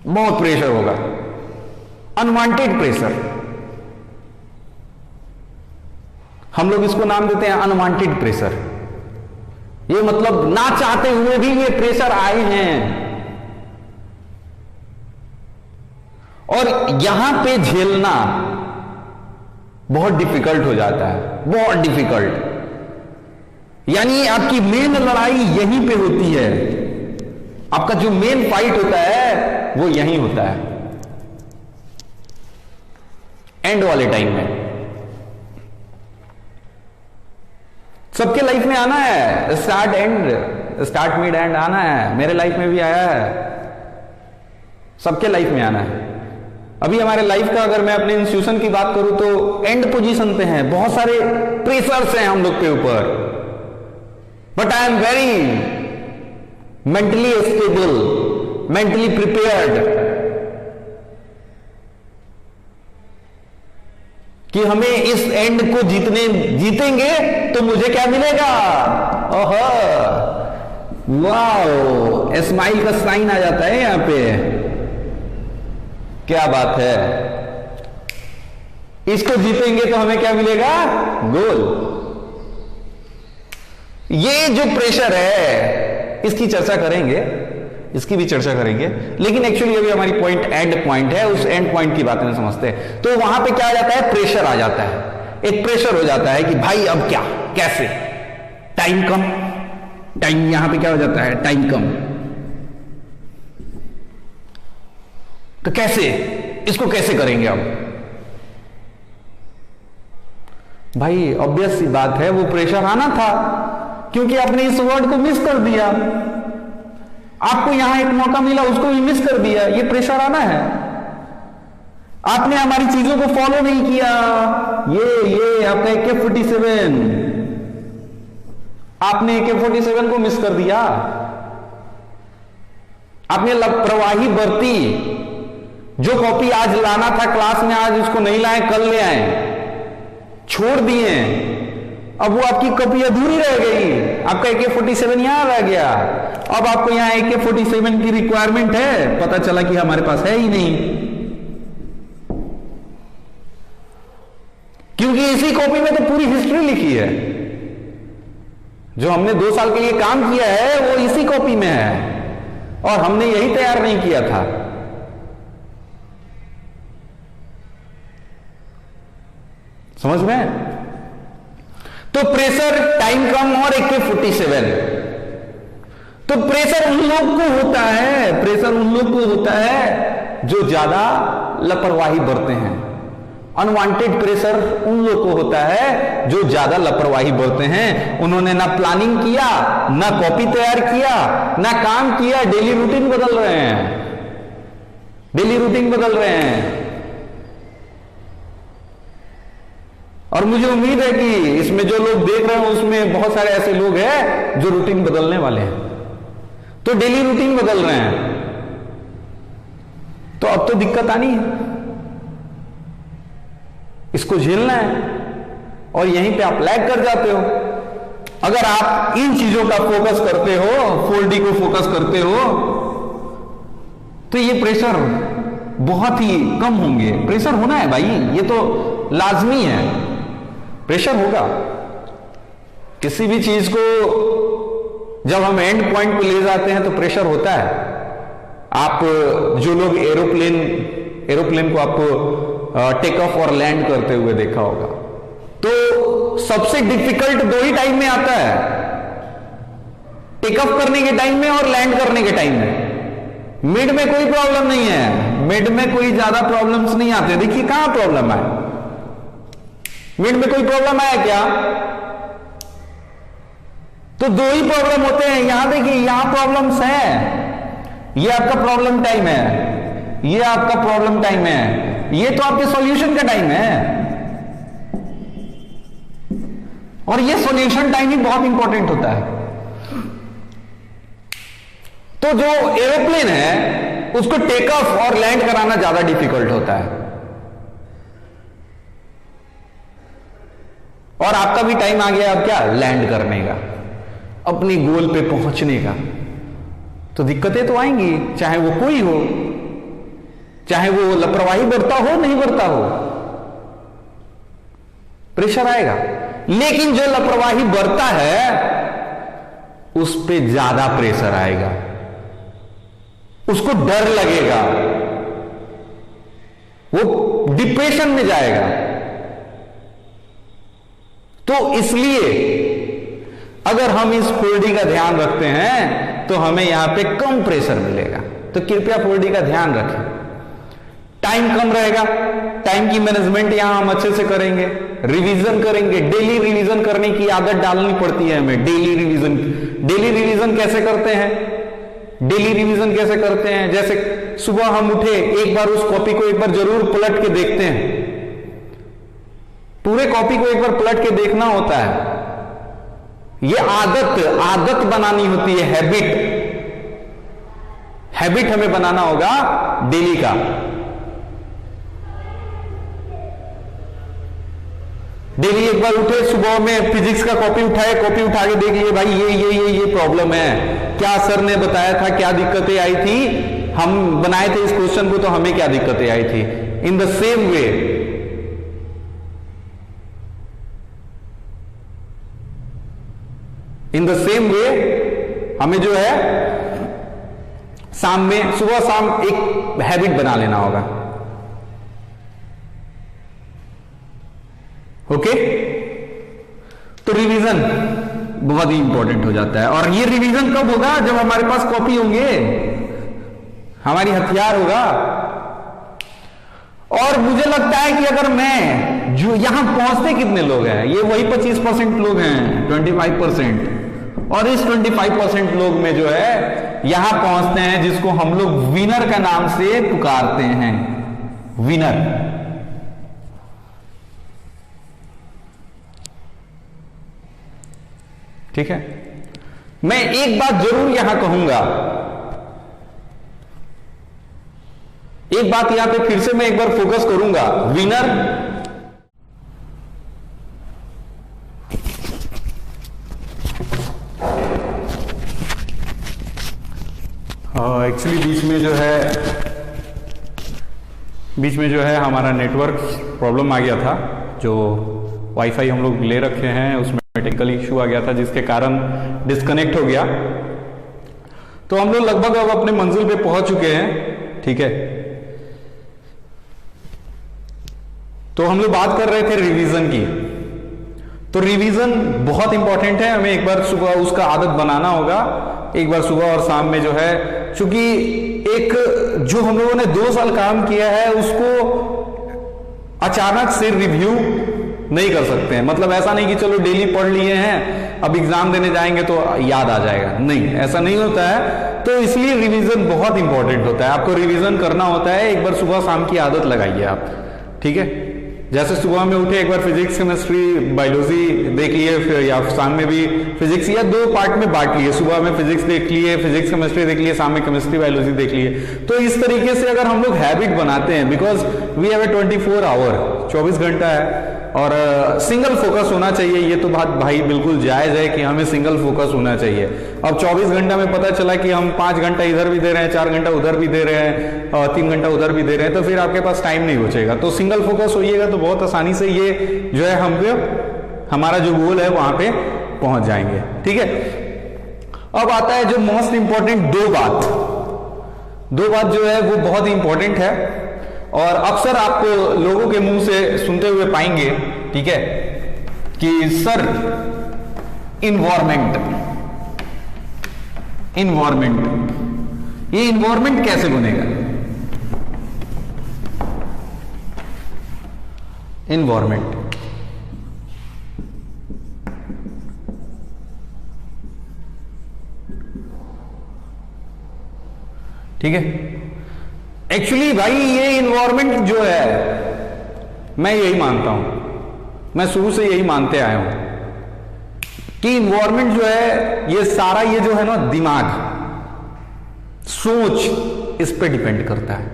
बहुत प्रेशर होगा, अनवांटेड प्रेशर। हम लोग इसको नाम देते हैं अनवांटेड प्रेशर। ये मतलब ना चाहते हुए भी ये प्रेशर आए हैं, और यहां पे झेलना बहुत डिफिकल्ट हो जाता है, बहुत डिफिकल्ट। यानी आपकी मेन लड़ाई यहीं पे होती है, आपका जो मेन फाइट होता है वो यहीं होता है, एंड वाले टाइम में। सबके लाइफ में आना है, start and, start mid and आना है। मेरे लाइफ में भी आया है, सबके लाइफ में आना है। अभी हमारे लाइफ का अगर मैं अपने इंस्टीट्यूशन की बात करूं तो एंड पोजीशन पे हैं, बहुत सारे प्रेशर्स हैं हम लोग के ऊपर, but I am very mentally stable, mentally prepared कि हमें इस एंड को जीतेंगे तो मुझे क्या मिलेगा। ओहो, वाओ, स्माइल का साइन आ जाता है यहां पे, क्या बात है। इसको जीतेंगे तो हमें क्या मिलेगा, गोल। ये जो प्रेशर है इसकी चर्चा करेंगे, इसकी भी चर्चा करेंगे, लेकिन एक्चुअली अभी हमारी पॉइंट एंड पॉइंट है, उस एंड पॉइंट की बातें समझते हैं। तो वहां पे क्या आ जाता है, प्रेशर आ जाता है, एक प्रेशर हो जाता है कि भाई अब क्या, कैसे, टाइम कम, टाइम यहां पे क्या हो जाता है, टाइम कम, तो कैसे, इसको कैसे करेंगे अब। भाई ऑब्वियस सी बात है, वो प्रेशर आना था, क्योंकि आपने इस वर्ड को मिस कर दिया, आपको यहां एक मौका मिला, उसको भी मिस कर दिया, ये प्रेशर आना है। आपने हमारी चीजों को फॉलो नहीं किया, ये आपका AK-47, आपने AK-47 को मिस कर दिया, आपने लापरवाही बरती, जो कॉपी आज लाना था क्लास में आज उसको नहीं लाए, कल ले आए, छोड़ दिए, अब वो आपकी कॉपी अधूरी रह गई, आपका AK-47 यहां रह गया, अब आपको यहां AK-47 की रिक्वायरमेंट है, पता चला कि हमारे पास है ही नहीं, क्योंकि इसी कॉपी में तो पूरी हिस्ट्री लिखी है, जो हमने 2 साल के लिए काम किया है वो इसी कॉपी में है, और हमने यही तैयार नहीं किया था। समझ में? तो प्रेशर, टाइम कम और AK-47। तो प्रेशर उन लोग को होता है, प्रेशर उन लोग को होता है जो ज्यादा लापरवाही बरते हैं। अनवांटेड प्रेशर उन लोग को होता है जो ज्यादा लापरवाही बरते हैं। उन्होंने ना प्लानिंग किया, ना कॉपी तैयार किया, ना काम किया, डेली रूटीन बदल रहे हैं, डेली रूटीन बदल रहे हैं। और मुझे उम्मीद है कि इसमें जो लोग देख रहे हैं उसमें बहुत सारे ऐसे लोग हैं जो रूटीन बदलने वाले हैं, तो डेली रूटीन बदल रहे हैं, तो अब तो दिक्कत आनी है, इसको झेलना है, और यहीं पे आप लैग कर जाते हो। अगर आप इन चीजों का फोकस करते हो, 4D को फोकस करते हो, तो ये प्रेशर बहुत ही कम होंगे। प्रेशर होना है भाई, ये तो लाजमी है, प्रेशर होगा। किसी भी चीज को जब हम एंड पॉइंट पे ले जाते हैं तो प्रेशर होता है। आप जो लोग एरोप्लेन को आप टेक ऑफ और लैंड करते हुए देखा होगा, तो सबसे डिफिकल्ट 2 ही टाइम में आता है, टेक ऑफ करने के टाइम में और लैंड करने के टाइम में। मिड में कोई प्रॉब्लम नहीं है, मिड में कोई ज्यादा प्रॉब्लम्स नहीं आते। देखिए कहां प्रॉब्लम है, मिड में कोई प्रॉब्लम आया क्या? तो 2 ही प्रॉब्लम होते हैं। यहां देखिए, यहां प्रॉब्लम्स है, ये आपका प्रॉब्लम टाइम है, ये आपका प्रॉब्लम टाइम है, ये तो आपके सॉल्यूशन का टाइम है, और ये सॉल्यूशन टाइम ही बहुत इंपॉर्टेंट होता है। तो जो एरोप्लेन है उसको टेक ऑफ और लैंड कराना ज्यादा डिफिकल्ट होता है, और आपका भी टाइम आ गया अब क्या लैंड करने का, अपनी गोल पे पहुंचने का। तो दिक्कतें तो आएंगी, चाहे वो कोई हो, चाहे वो लापरवाही बरता हो नहीं बरता हो, प्रेशर आएगा। लेकिन जो लापरवाही बरता है उस पे ज्यादा प्रेशर आएगा, उसको डर लगेगा, वो डिप्रेशन में जाएगा। तो इसलिए अगर हम इस 4D का ध्यान रखते हैं तो हमें यहां पे कम प्रेशर मिलेगा। तो कृपया 4D का ध्यान रखें। टाइम कम रहेगा, टाइम की मैनेजमेंट यहां हम अच्छे से करेंगे, रिवीजन करेंगे। डेली रिवीजन करने की आदत डालनी पड़ती है हमें। डेली रिवीजन, डेली रिवीजन कैसे करते हैं? डेली रिवीजन कैसे करते हैं? जैसे सुबह हम उठे, एक बार उस कॉपी को एक बार जरूर पलट के देखते हैं, पूरे कॉपी को एक बार पलट के देखना होता है। यह आदत बनानी होती है, हैबिट हमें बनाना होगा डेली का। डेली एक बार उठे, सुबह में फिजिक्स का कॉपी उठाए, कॉपी उठा के देख लिए भाई ये प्रॉब्लम है, क्या सर ने बताया था, क्या दिक्कतें आई थी, हम बनाए थे इस क्वेश्चन को तो हमें क्या दिक्कतें आई थी। इन द सेम वे हमें जो है शाम में, सुबह शाम एक हैबिट बना लेना होगा। ओके, तो रिवीजन बहुत ही इंपॉर्टेंट हो जाता है। और ये रिवीजन कब होगा? जब हमारे पास कॉपी होंगे, हमारी हथियार होगा। और मुझे लगता है कि अगर मैं जो यहां पहुंचते कितने लोग हैं, ये वही 25% लोग हैं, 25%। और इस 25% लोग में जो है यहां पहुंचते हैं जिसको हम लोग विनर का नाम से पुकारते हैं, विनर। ठीक है, मैं एक बात जरूर यहां कहूंगा, एक बात यहां पे फिर से मैं एक बार फोकस करूंगा, विनर एक्चुअली बीच में जो है हमारा नेटवर्क प्रॉब्लम आ गया था। जो वाईफाई हम लोग ले रखे हैं उसमें टेक्निकल इशू आ गया था, जिसके कारण डिस्कनेक्ट हो गया। तो हम लोग लगभग अब अपने मंजिल पे पहुंच चुके हैं। ठीक है, तो हम लोग बात कर रहे थे रिवीजन की। तो रिवीजन बहुत इंपॉर्टेंट है, हमें एक बार सुबह उसका आदत बनाना होगा, एक बार सुबह और शाम में जो है, क्योंकि एक जो हम लोगों ने 2 साल काम किया है उसको अचानक से रिव्यू नहीं कर सकते हैं। मतलब ऐसा नहीं कि चलो डेली पढ़ लिए हैं, अब एग्जाम देने जाएंगे तो याद आ जाएगा, नहीं, ऐसा नहीं होता है। तो इसलिए रिवीजन बहुत इंपॉर्टेंट होता है, आपको रिवीजन करना होता है। एक बार सुबह शाम की आदत लगाइए आप। ठीक है, जैसे सुबह में उठे एक बार फिजिक्स, केमिस्ट्री, बायोलॉजी देख लिए, फिर या शाम में भी फिजिक्स, या 2 पार्ट में बांट लिए। सुबह में फिजिक्स देख लिए, फिजिक्स केमिस्ट्री देख लिए, शाम में केमिस्ट्री बायोलॉजी देख लिए। तो इस तरीके से अगर हम लोग हैबिट बनाते हैं, because we have a 24 hour, 24 घंटा है, और सिंगल फोकस होना चाहिए। ये तो बात भाई बिल्कुल जायज है कि हमें सिंगल फोकस होना चाहिए। अब 24 घंटा में पता चला कि हम 5 घंटा इधर भी दे रहे हैं, 4 घंटा उधर भी दे रहे हैं, और 3 घंटा उधर भी दे रहे हैं, तो फिर आपके पास टाइम नहीं बचेगा। तो सिंगल फोकस होइएगा तो बहुत आसानी से ये जो है हमारा जो गोल है वहां पे पहुंच जाएंगे। ठीक है, अब आता है जो मोस्ट इंपॉर्टेंट दो बात जो है वो बहुत इंपॉर्टेंट है, और अक्सर आप लोगों के मुंह से सुनते हुए पाएंगे, ठीक है, कि सर इन्वायरमेंट, ये इन्वायरमेंट कैसे बनेगा? इन्वायरमेंट, ठीक है। एक्चुअली भाई ये इन्वायरमेंट जो है, मैं यही मानता हूं, मैं शुरू से यही मानते आया हूं कि इन्वायरमेंट जो है ये सारा, ये जो है ना दिमाग, सोच इस पे डिपेंड करता है।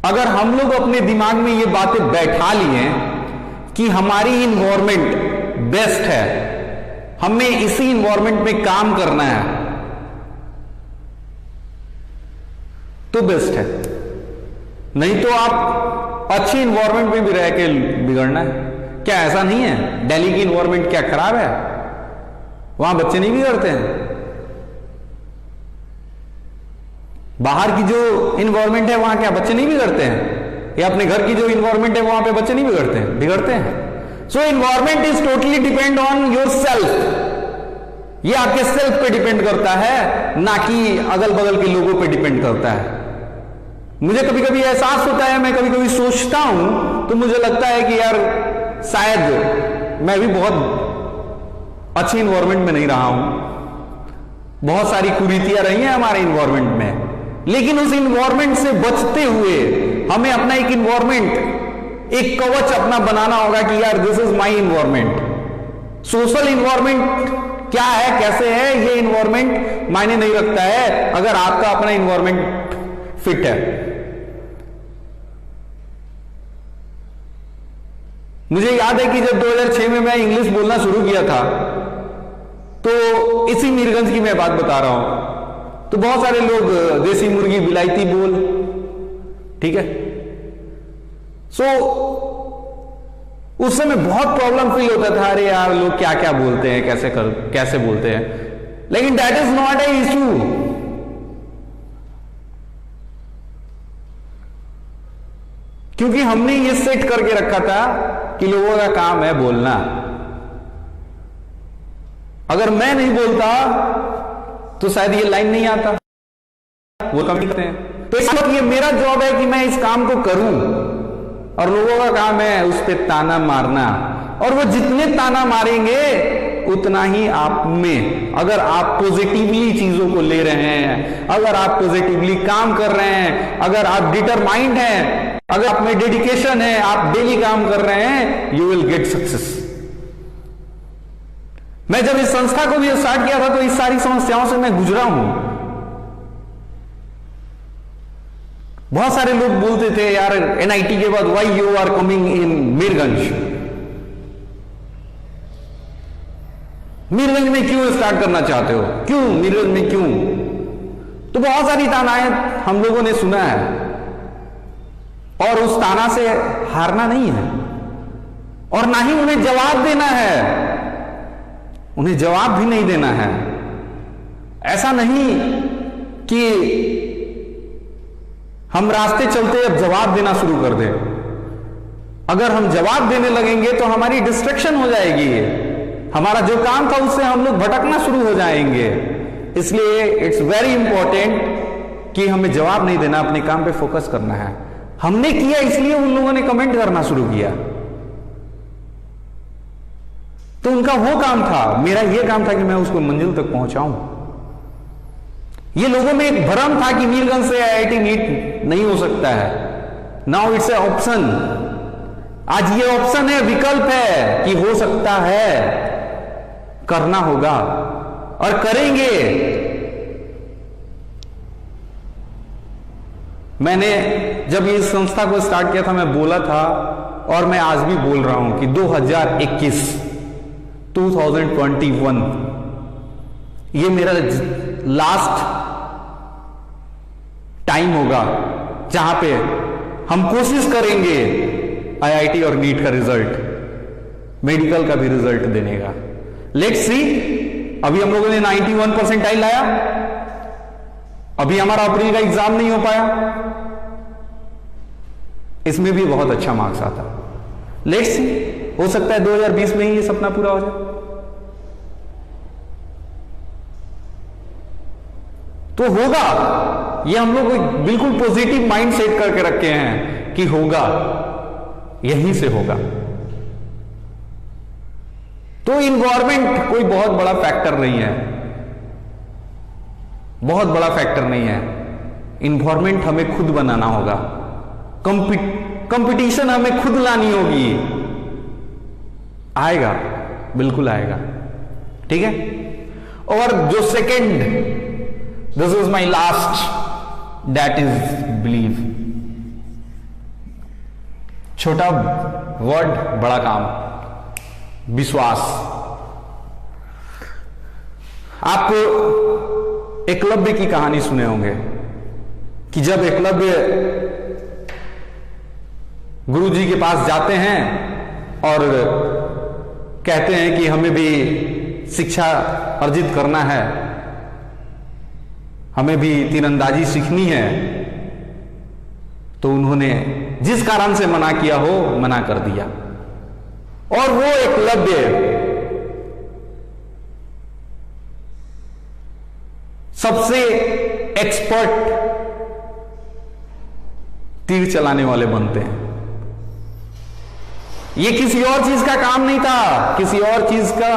अगर हम लोग अपने दिमाग में ये बातें बैठा लिए कि हमारी इन्वायरमेंट बेस्ट है, हमें इसी इन्वायरमेंट में काम करना है, तो बेस्ट है। नहीं तो आप अच्छी इन्वायरमेंट में भी रह के बिगड़ना है। क्या ऐसा नहीं है? दिल्ली की इन्वायरमेंट क्या खराब है? वहां बच्चे नहीं बिगड़ते हैं? बाहर की जो इन्वायरमेंट है वहां क्या बच्चे नहीं बिगड़ते हैं? या अपने घर की जो इन्वायरमेंट है वहां पे बच्चे नहीं बिगड़ते हैं? बिगड़ते हैं। So environment is totally depend on yourself. ये आपके सेल्फ पे डिपेंड करता है, ना कि अगल बगल के लोगों पे डिपेंड करता है। मुझे कभी कभी एहसास होता है, मैं कभी कभी सोचता हूं तो मुझे लगता है कि यार शायद मैं भी बहुत अच्छी इन्वायरमेंट में नहीं रहा हूं। बहुत सारी कुरीतियां रही हैं हमारे इन्वायरमेंट में, लेकिन उस इन्वायरमेंट से बचते हुए हमें अपना एक इन्वायरमेंट, एक कवच अपना बनाना होगा कि यार this is my environment. Social environment क्या है, कैसे है, ये इन्वायरमेंट मायने नहीं रखता है अगर आपका अपना इन्वायरमेंट फिट है। मुझे याद है कि जब 2006 में मैं इंग्लिश बोलना शुरू किया था, तो इसी मीरगंज की मैं बात बता रहा हूं, तो बहुत सारे लोग देसी मुर्गी बिलायती बोल, ठीक है। सो उस समय बहुत प्रॉब्लम फील होता था, अरे यार लोग क्या क्या बोलते हैं, कैसे बोलते हैं। लेकिन that is not a issue. क्योंकि हमने ये सेट करके रखा था कि लोगों का काम है बोलना। अगर मैं नहीं बोलता तो शायद ये लाइन नहीं आता, वो कम करते हैं। तो इसलिए ये मेरा जॉब है कि मैं इस काम को करूं, और लोगों का काम है उस पर ताना मारना। और वो जितने ताना मारेंगे उतना ही आप में, अगर आप पॉजिटिवली चीजों को ले रहे हैं, अगर आप पॉजिटिवली काम कर रहे हैं, अगर आप डिटरमाइंड हैं, अगर आप में डेडिकेशन है, आप डेली काम कर रहे हैं, यू विल गेट सक्सेस। मैं जब इस संस्था को भी स्टार्ट किया था तो इस सारी समस्याओं से मैं गुजरा हूं। बहुत सारे लोग बोलते थे यार एनआईटी के बाद why you are coming in Mirganj, Mirganj में क्यों स्टार्ट करना चाहते हो, क्यों मीरगंज में क्यों? तो बहुत सारी तानाएं हम लोगों ने सुना है, और उस ताना से हारना नहीं है, और ना ही उन्हें जवाब देना है, उन्हें जवाब भी नहीं देना है। ऐसा नहीं कि हम रास्ते चलते अब जवाब देना शुरू कर दें। अगर हम जवाब देने लगेंगे तो हमारी डिस्ट्रैक्शन हो जाएगी, हमारा जो काम था उससे हम लोग भटकना शुरू हो जाएंगे। इसलिए इट्स वेरी इंपॉर्टेंट कि हमें जवाब नहीं देना, अपने काम पे फोकस करना है। हमने किया इसलिए उन लोगों ने कमेंट करना शुरू किया, तो उनका वो काम था, मेरा ये काम था कि मैं उसको मंजिल तक पहुंचाऊं। ये लोगों में एक भ्रम था कि मीरगंज से आईआईटी नीट नहीं हो सकता है। Now it's A option. आज ये ऑप्शन है, विकल्प है कि हो सकता है, करना होगा और करेंगे। मैंने जब इस संस्था को स्टार्ट किया था मैं बोला था, और मैं आज भी बोल रहा हूं कि 2021 ये मेरा लास्ट टाइम होगा जहां पे हम कोशिश करेंगे आईआईटी और नीट का रिजल्ट, मेडिकल का भी रिजल्ट देने का। Let's see. अभी हम लोगों ने 91 परसेंटाइल लाया, अभी हमारा अप्रैल का एग्जाम नहीं हो पाया, इसमें भी बहुत अच्छा मार्क्स आता। लेट्स सी, हो सकता है 2020 में ही ये सपना पूरा हो जाए। तो होगा, ये हम लोग बिल्कुल पॉजिटिव माइंड सेट करके रखे हैं कि होगा, यहीं से होगा। तो इन्वायरमेंट कोई बहुत बड़ा फैक्टर नहीं है, बहुत बड़ा फैक्टर नहीं है। इन्वायरमेंट हमें खुद बनाना होगा, कंपटीशन हमें खुद लानी होगी। आएगा, बिल्कुल आएगा, ठीक है। और जो second this is my last, that is believe. छोटा वर्ड बड़ा काम, विश्वास। आप एकलव्य की कहानी सुने होंगे कि जब एकलव्य गुरुजी के पास जाते हैं और कहते हैं कि हमें भी शिक्षा अर्जित करना है, हमें भी तीरंदाजी सीखनी है, तो उन्होंने जिस कारण से मना किया हो मना कर दिया। और वो एकलव्य सबसे एक्सपर्ट तीर चलाने वाले बनते हैं। ये किसी और चीज का काम नहीं था, किसी और चीज का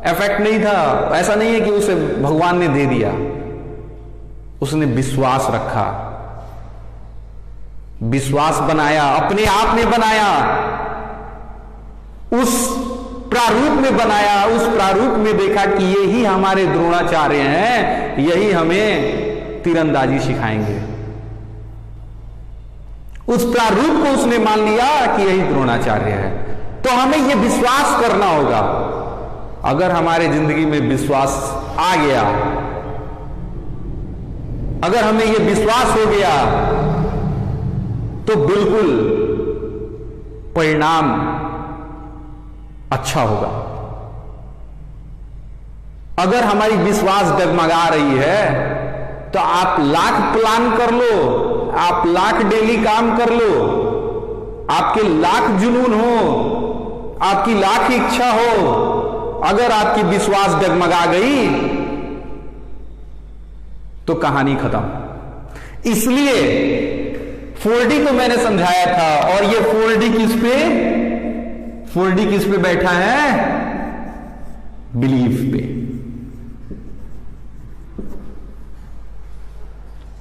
इफेक्ट नहीं था। ऐसा नहीं है कि उसे भगवान ने दे दिया, उसने विश्वास रखा, विश्वास बनाया, अपने आप में बनाया, उस प्रारूप में बनाया, उस प्रारूप में देखा कि यही हमारे द्रोणाचार्य हैं, यही हमें तीरंदाजी सिखाएंगे। उस प्रारूप को उसने मान लिया कि यही द्रोणाचार्य है। तो हमें यह विश्वास करना होगा। अगर हमारे जिंदगी में विश्वास आ गया, अगर हमें यह विश्वास हो गया, तो बिल्कुल परिणाम अच्छा होगा। अगर हमारी विश्वास डगमगा रही है तो आप लाख प्लान कर लो, आप लाख डेली काम कर लो, आपके लाख जुनून हो, आपकी लाख इच्छा हो, अगर आपकी विश्वास डगमगा गई तो कहानी खत्म। इसलिए 4D तो मैंने समझाया था, और ये 4D किस पे बैठा है? बिलीफ पे।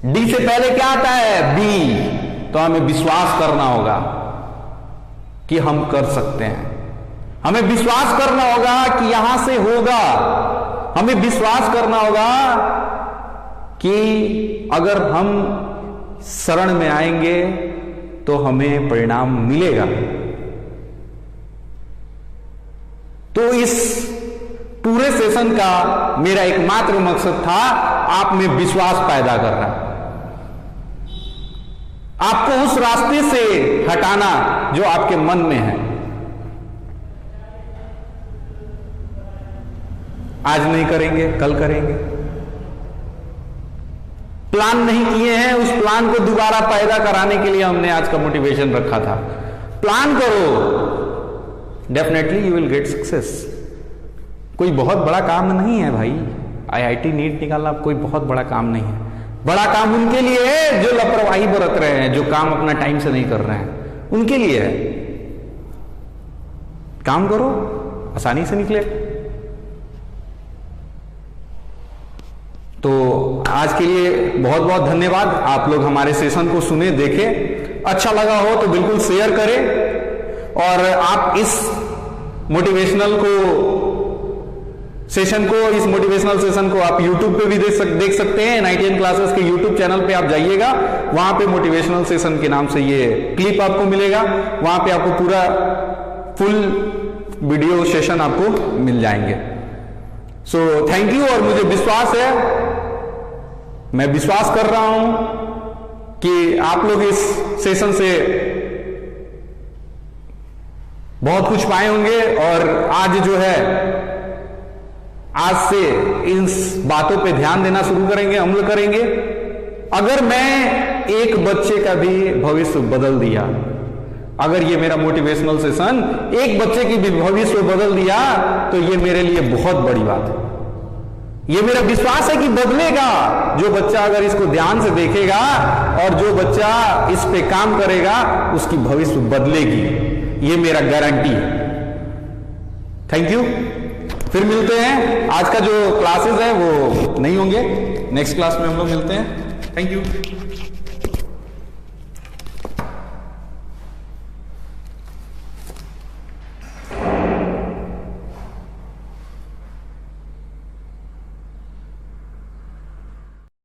डी से पहले क्या आता है? बी। तो हमें विश्वास करना होगा कि हम कर सकते हैं, हमें विश्वास करना होगा कि यहां से होगा, हमें विश्वास करना होगा कि अगर हम शरण में आएंगे तो हमें परिणाम मिलेगा। तो इस पूरे सेशन का मेरा एकमात्र मकसद था आप में विश्वास पैदा करना, आपको उस रास्ते से हटाना जो आपके मन में है। आज नहीं करेंगे, कल करेंगे। प्लान नहीं किए हैं, उस प्लान को दोबारा पैदा कराने के लिए हमने आज का मोटिवेशन रखा था। प्लान करो, definitely you will get success. कोई बहुत बड़ा काम नहीं है भाई, IIT नीट निकालना कोई बहुत बड़ा काम नहीं है। बड़ा काम उनके लिए है जो लापरवाही बरत रहे हैं, जो काम अपना टाइम से नहीं कर रहे हैं, उनके लिए है। काम करो, आसानी से निकले। तो आज के लिए बहुत बहुत धन्यवाद। आप लोग हमारे सेशन को सुने, देखे, अच्छा लगा हो तो बिल्कुल शेयर करें। और आप इस मोटिवेशनल सेशन को आप YouTube पे भी देख सकते हैं। NITN क्लासेस के YouTube चैनल पे आप जाइएगा, वहां पे मोटिवेशनल सेशन के नाम से ये क्लिप आपको मिलेगा। वहां पे आपको पूरा फुल वीडियो सेशन आपको मिल जाएंगे। So thank you. और मुझे विश्वास है, मैं विश्वास कर रहा हूं कि आप लोग इस सेशन से बहुत कुछ पाए होंगे। और आज जो है, आज से इन बातों पे ध्यान देना शुरू करेंगे, अमल करेंगे। अगर मैं एक बच्चे का भी भविष्य बदल दिया, अगर ये मेरा मोटिवेशनल सेशन एक बच्चे की भी भविष्य बदल दिया, तो ये मेरे लिए बहुत बड़ी बात है। ये मेरा विश्वास है कि बदलेगा। जो बच्चा अगर इसको ध्यान से देखेगा और जो बच्चा इस पे काम करेगा, उसकी भविष्य बदलेगी, ये मेरा गारंटी है। Thank you. फिर मिलते हैं। आज का जो क्लासेस है वो नहीं होंगे, नेक्स्ट क्लास में हम लोग मिलते हैं। Thank you.